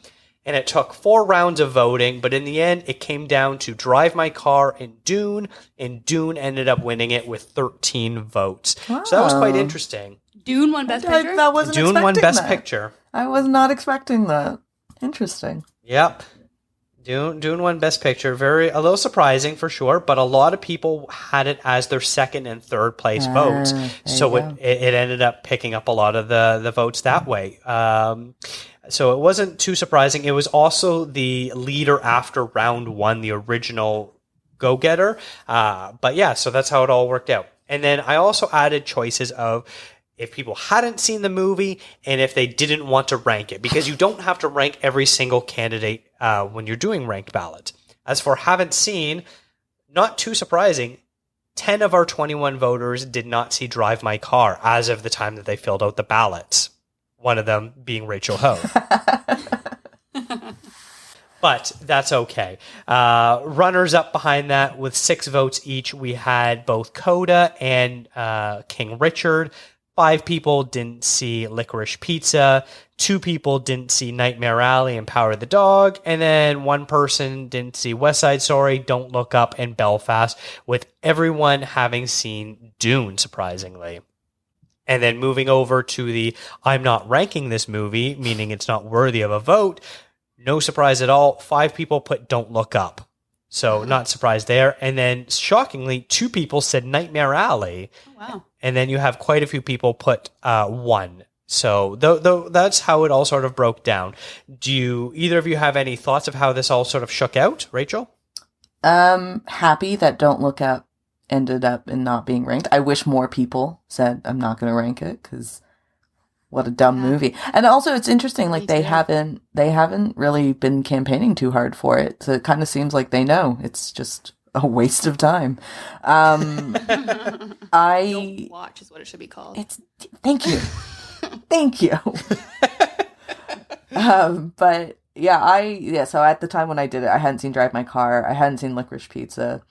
And it took 4 rounds of voting, but in the end, it came down to Drive My Car and Dune ended up winning it with 13 votes. Wow. So that was quite interesting. Dune won Best Picture? I wasn't Dune expecting won Best that. Picture. I was not expecting that. Interesting. Yep. Dune won Best Picture. A little surprising for sure, but a lot of people had it as their second and third place votes. So it ended up picking up a lot of the votes that way. So it wasn't too surprising. It was also the leader after round one, the original go-getter. But yeah, so that's how it all worked out. And then I also added choices of if people hadn't seen the movie and if they didn't want to rank it, because you don't have to rank every single candidate when you're doing ranked ballots. As for haven't seen, not too surprising, 10 of our 21 voters did not see Drive My Car as of the time that they filled out the ballots. One of them being Rachel Ho. But that's okay. Runners up behind that with 6 votes each, we had both Coda and King Richard. 5 people didn't see Licorice Pizza. 2 people didn't see Nightmare Alley and Power of the Dog. And then 1 person didn't see West Side Story, Don't Look Up, and Belfast, with everyone having seen Dune, surprisingly. And then moving over to the I'm not ranking this movie, meaning it's not worthy of a vote, no surprise at all, 5 people put Don't Look Up. So not surprised there. And then shockingly, 2 people said Nightmare Alley. Oh, wow. And then you have quite a few people put 1. So that's how it all sort of broke down. Do either of you have any thoughts of how this all sort of shook out, Rachel? Happy that Don't Look Up ended up in not being ranked. I wish more people said I'm not going to rank it, because what a dumb movie. And also it's interesting, like they haven't really been campaigning too hard for it. So it kind of seems like they know it's just a waste of time. Don't watch is what it should be called. Thank you. Thank you. But so at the time when I did it, I hadn't seen Drive My Car. I hadn't seen Licorice Pizza.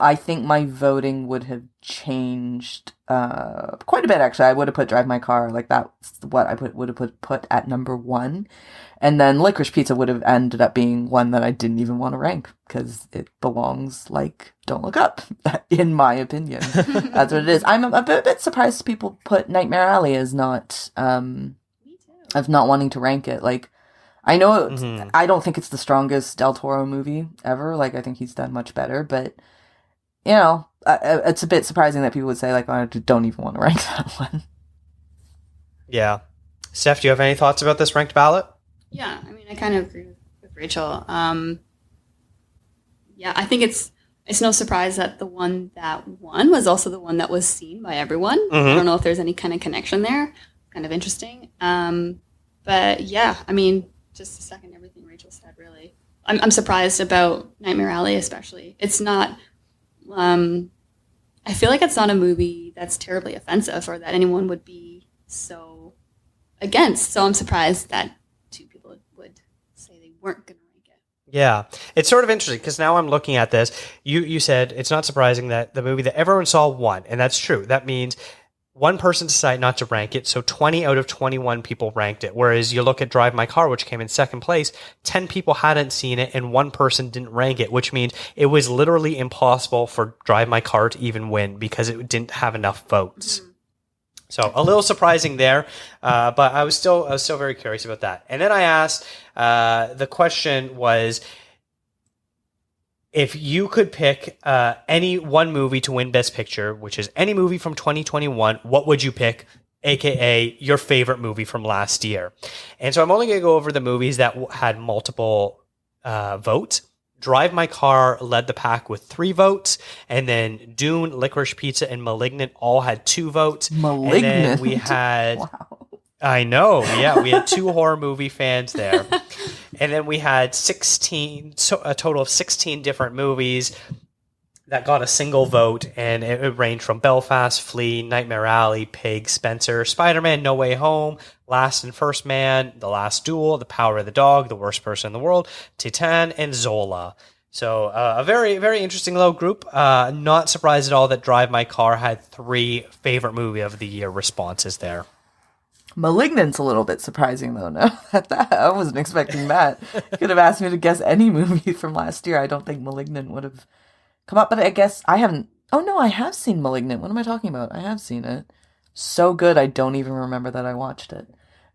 I think my voting would have changed quite a bit, actually. I would have put Drive My Car, like that's what I would have put at number 1. And then Licorice Pizza would have ended up being one that I didn't even want to rank, because it belongs like Don't Look Up, in my opinion. That's what it is. I'm a bit surprised people put Nightmare Alley as not, of not wanting to rank it. Like, I know, I don't think it's the strongest Del Toro movie ever. Like, I think he's done much better, but you know, it's a bit surprising that people would say, like, oh, I don't even want to rank that one. Yeah. Steph, do you have any thoughts about this ranked ballot? Yeah, I mean, I kind of agree with Rachel. Yeah, I think it's no surprise that the one that won was also the one that was seen by everyone. I don't know if there's any kind of connection there. Kind of interesting. But yeah, I mean, just to second everything Rachel said, really. I'm surprised about Nightmare Alley, especially. It's not... I feel like it's not a movie that's terribly offensive or that anyone would be so against. So I'm surprised that 2 people would say they weren't going to rank it. Yeah. It's sort of interesting because now I'm looking at this. You said it's not surprising that the movie that everyone saw won, and that's true. That means 1 person decided not to rank it, so 20 out of 21 people ranked it. Whereas you look at Drive My Car, which came in second place, 10 people hadn't seen it, and 1 person didn't rank it, which means it was literally impossible for Drive My Car to even win because it didn't have enough votes. So a little surprising there, but I was still very curious about that. And then I asked, the question was, if you could pick any one movie to win Best Picture, which is any movie from 2021, what would you pick? AKA your favorite movie from last year. And so I'm only going to go over the movies that had multiple votes. Drive My Car led the pack with 3 votes, and then Dune, Licorice Pizza, and Malignant all had 2 votes. Malignant? And then we had... Wow. I know, yeah. We had 2 horror movie fans there. And then we had a total of 16 different movies that got a single vote, and it ranged from Belfast, Flea, Nightmare Alley, Pig, Spencer, Spider-Man, No Way Home, Last and First Man, The Last Duel, The Power of the Dog, The Worst Person in the World, Titan, and Zola. So a very, very interesting little group. Not surprised at all that Drive My Car had 3 favorite movie of the year responses there. Malignant's a little bit surprising, though. No, I wasn't expecting that. You could have asked me to guess any movie from last year. I don't think Malignant would have come up, but I guess I haven't. Oh no, I have seen Malignant. What am I talking about? I have seen it. So good, I don't even remember that I watched it.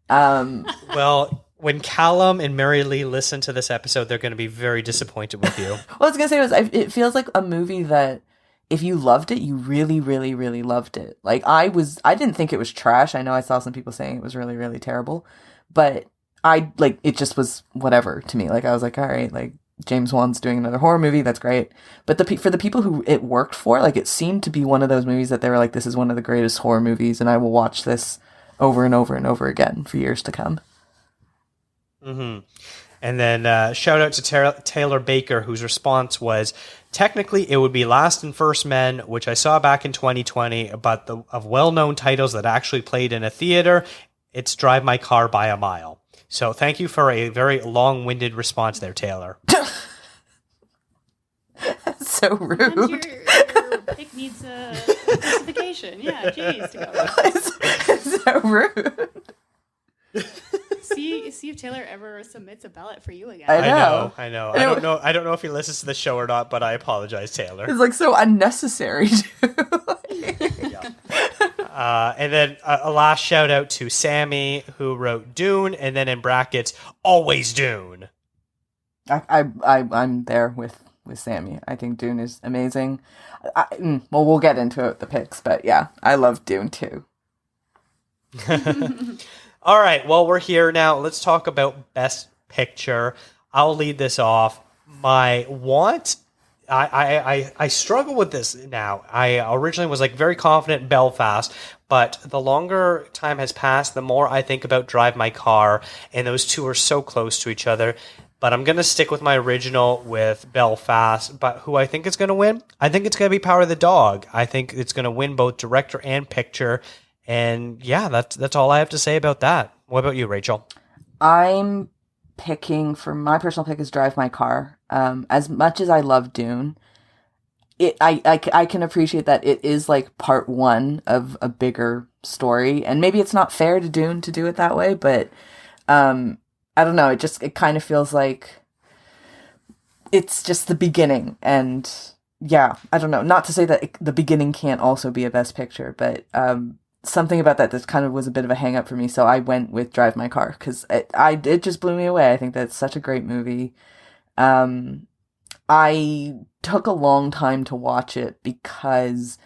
Well, when Callum and Mary Lee listen to this episode, they're going to be very disappointed with you. What I was going to say was, it feels like a movie that if you loved it, you really, really, really loved it. Like, I didn't think it was trash. I know I saw some people saying it was really, really terrible, but it just was whatever to me. Like, I was like, all right, like, James Wan's doing another horror movie, that's great. But for the people who it worked for, like, it seemed to be one of those movies that they were like, this is one of the greatest horror movies, and I will watch this over and over and over again for years to come. Mm-hmm. And then shout out to Taylor Baker, whose response was, technically it would be Last and First Men, which I saw back in 2020, but of well-known titles that actually played in a theater, it's Drive My Car by a Mile. So thank you for a very long-winded response there, Taylor. That's so rude. Your pick needs a justification. Yeah, jeez. It's so rude. See if Taylor ever submits a ballot for you again. I know. I don't know if he listens to the show or not, but I apologize, Taylor. It's like so unnecessary. And then a last shout out to Sammy, who wrote Dune, and then in brackets, always Dune. I'm there with Sammy. I think Dune is amazing. Well, we'll get into it with the picks, but yeah, I love Dune too. All right, well, we're here now. Let's talk about Best Picture. I'll lead this off. My want, I struggle with this now. I originally was like very confident in Belfast, but the longer time has passed, the more I think about Drive My Car, and those two are so close to each other. But I'm going to stick with my original with Belfast. But who I think is going to win? I think it's going to be Power of the Dog. I think it's going to win both director and picture. And yeah, that's all I have to say about that. What about you, Rachel? I'm picking, for my personal pick is Drive My Car. As much as I love Dune, I can appreciate that it is like part one of a bigger story. And maybe it's not fair to Dune to do it that way, but I don't know. It kind of feels like it's just the beginning. And yeah, I don't know. Not to say that the beginning can't also be a best picture, but something about that kind of was a bit of a hang up for me. So I went with Drive My Car because it just blew me away. I think that's such a great movie. I took a long time to watch it because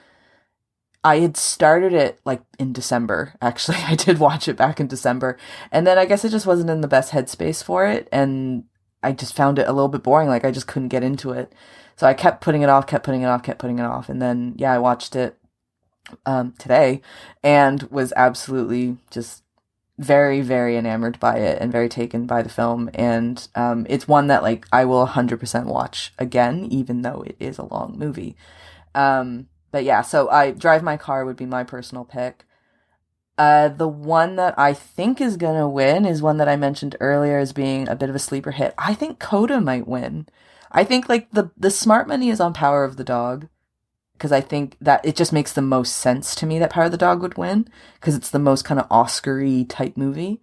I had started it like in December. Actually, I did watch it back in December. And then I guess I just wasn't in the best headspace for it. And I just found it a little bit boring. Like I just couldn't get into it. So I kept putting it off. And then, yeah, I watched it today and was absolutely just very, very enamored by it and very taken by the film. And it's one that like I will 100% watch again, even though it is a long movie. But yeah, so Drive My Car would be my personal pick. The one that I think is going to win is one that I mentioned earlier as being a bit of a sleeper hit. I think Coda might win. I think like the smart money is on Power of the Dog, because I think that it just makes the most sense to me that Power of the Dog would win, because it's the most kind of Oscar-y type movie.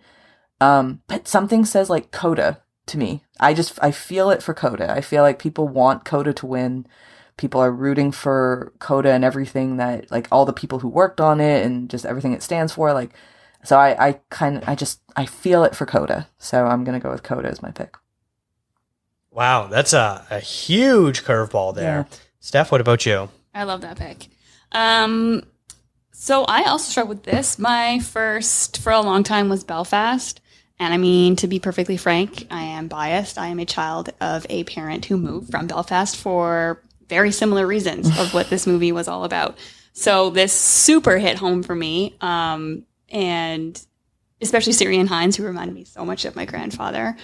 But something says like Coda to me. I feel it for Coda. I feel like people want Coda to win. People are rooting for Coda and everything that, like, all the people who worked on it and just everything it stands for. Like, so I feel it for Coda. So I'm going to go with Coda as my pick. Wow, that's a huge curveball there. Yeah. Steph, what about you? I love that pick. So I also struggled with this. My first for a long time was Belfast. And I mean, to be perfectly frank, I am biased. I am a child of a parent who moved from Belfast for very similar reasons of what this movie was all about. So this super hit home for me. And especially Ciarán Hinds, who reminded me so much of my grandfather.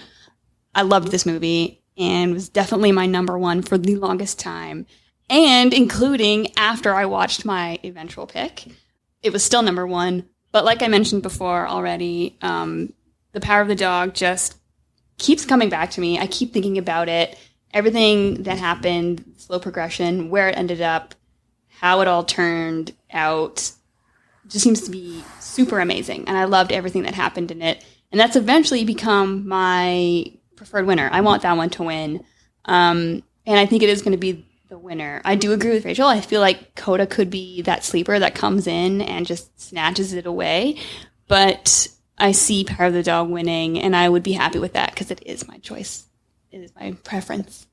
I loved this movie and was definitely my number one for the longest time. And including after I watched my eventual pick, it was still number one. But like I mentioned before already, The Power of the Dog just keeps coming back to me. I keep thinking about it. Everything that happened, slow progression, where it ended up, how it all turned out, just seems to be super amazing. And I loved everything that happened in it. And that's eventually become my preferred winner. I want that one to win. And I think it is going to be the winner. I do agree with Rachel. I feel like Coda could be that sleeper that comes in and just snatches it away. But I see Power of the Dog winning, and I would be happy with that because it is my choice. It is my preference.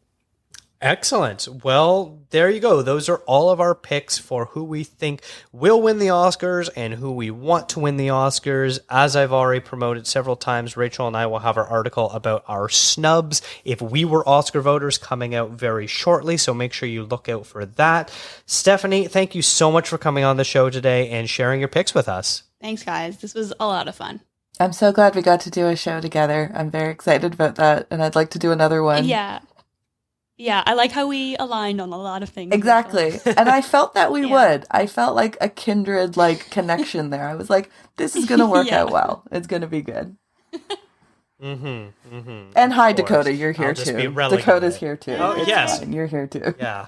Excellent. Well, there you go. Those are all of our picks for who we think will win the Oscars and who we want to win the Oscars. As I've already promoted several times, Rachel and I will have our article about our snubs if we were Oscar voters coming out very shortly, so make sure you look out for that. Stephanie, thank you so much for coming on the show today and sharing your picks with us. Thanks, guys. This was a lot of fun. I'm so glad we got to do a show together. I'm very excited about that, and I'd like to do another one. Yeah, I like how we aligned on a lot of things. Exactly. And I felt that we would. I felt like a kindred connection there. I was like, this is going to work out well. It's going to be good. And hi, Dakota, you're here too. Dakota's here too. Oh, yes. Fine. You're here too. Yeah.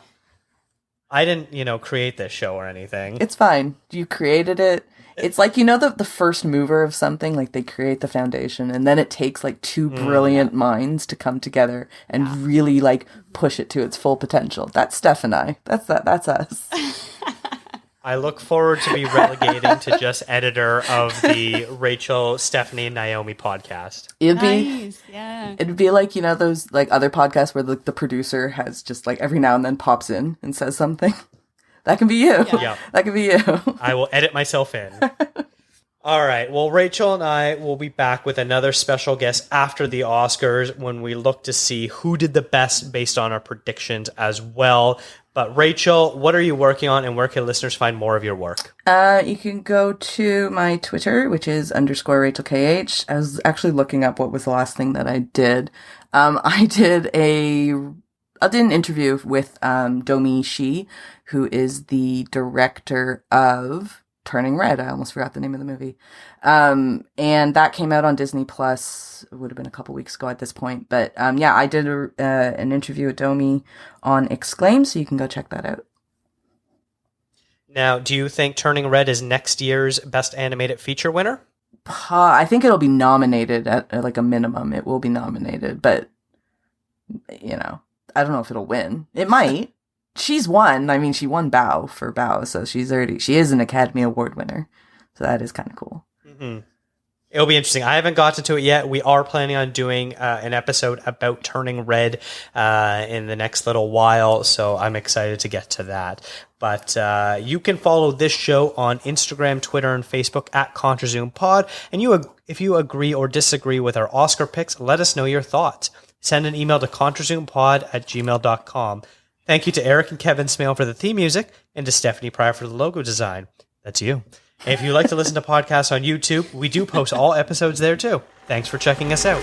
I didn't, create this show or anything. It's fine. You created it. It's like, the first mover of something, like they create the foundation and then it takes like two brilliant minds to come together and really push it to its full potential. That's Steph and I. That's us. I look forward to be relegating to just editor of the Rachel, Stephanie, and Naomi podcast. It'd be like, those other podcasts where the producer has just every now and then pops in and says something. That can be you. Yeah. That can be you. I will edit myself in. All right. Well, Rachel and I will be back with another special guest after the Oscars when we look to see who did the best based on our predictions as well. But Rachel, what are you working on and where can listeners find more of your work? You can go to my Twitter, which is _RachelKH. I was actually looking up what was the last thing that I did. I did an interview with Domi Shi, who is the director of Turning Red. I almost forgot the name of the movie. And that came out on Disney Plus. It would have been a couple weeks ago at this point. But I did an interview with Domi on Exclaim, so you can go check that out. Now, do you think Turning Red is next year's Best Animated Feature winner? I think it'll be nominated at a minimum. It will be nominated, but I don't know if it'll win. It might. She's won. I mean, she won Bao for Bao, so she is an Academy Award winner. So that is kind of cool. Mm-hmm. It'll be interesting. I haven't gotten to it yet. We are planning on doing an episode about Turning Red in the next little while, so I'm excited to get to that. But you can follow this show on Instagram, Twitter, and Facebook at contrazoompod. And if you agree or disagree with our Oscar picks, let us know your thoughts. Send an email to contrazoompod@gmail.com. Thank you to Eric and Kevin Smale for the theme music and to Stephanie Pryor for the logo design. That's you. And if you like to listen to podcasts on YouTube, we do post all episodes there too. Thanks for checking us out.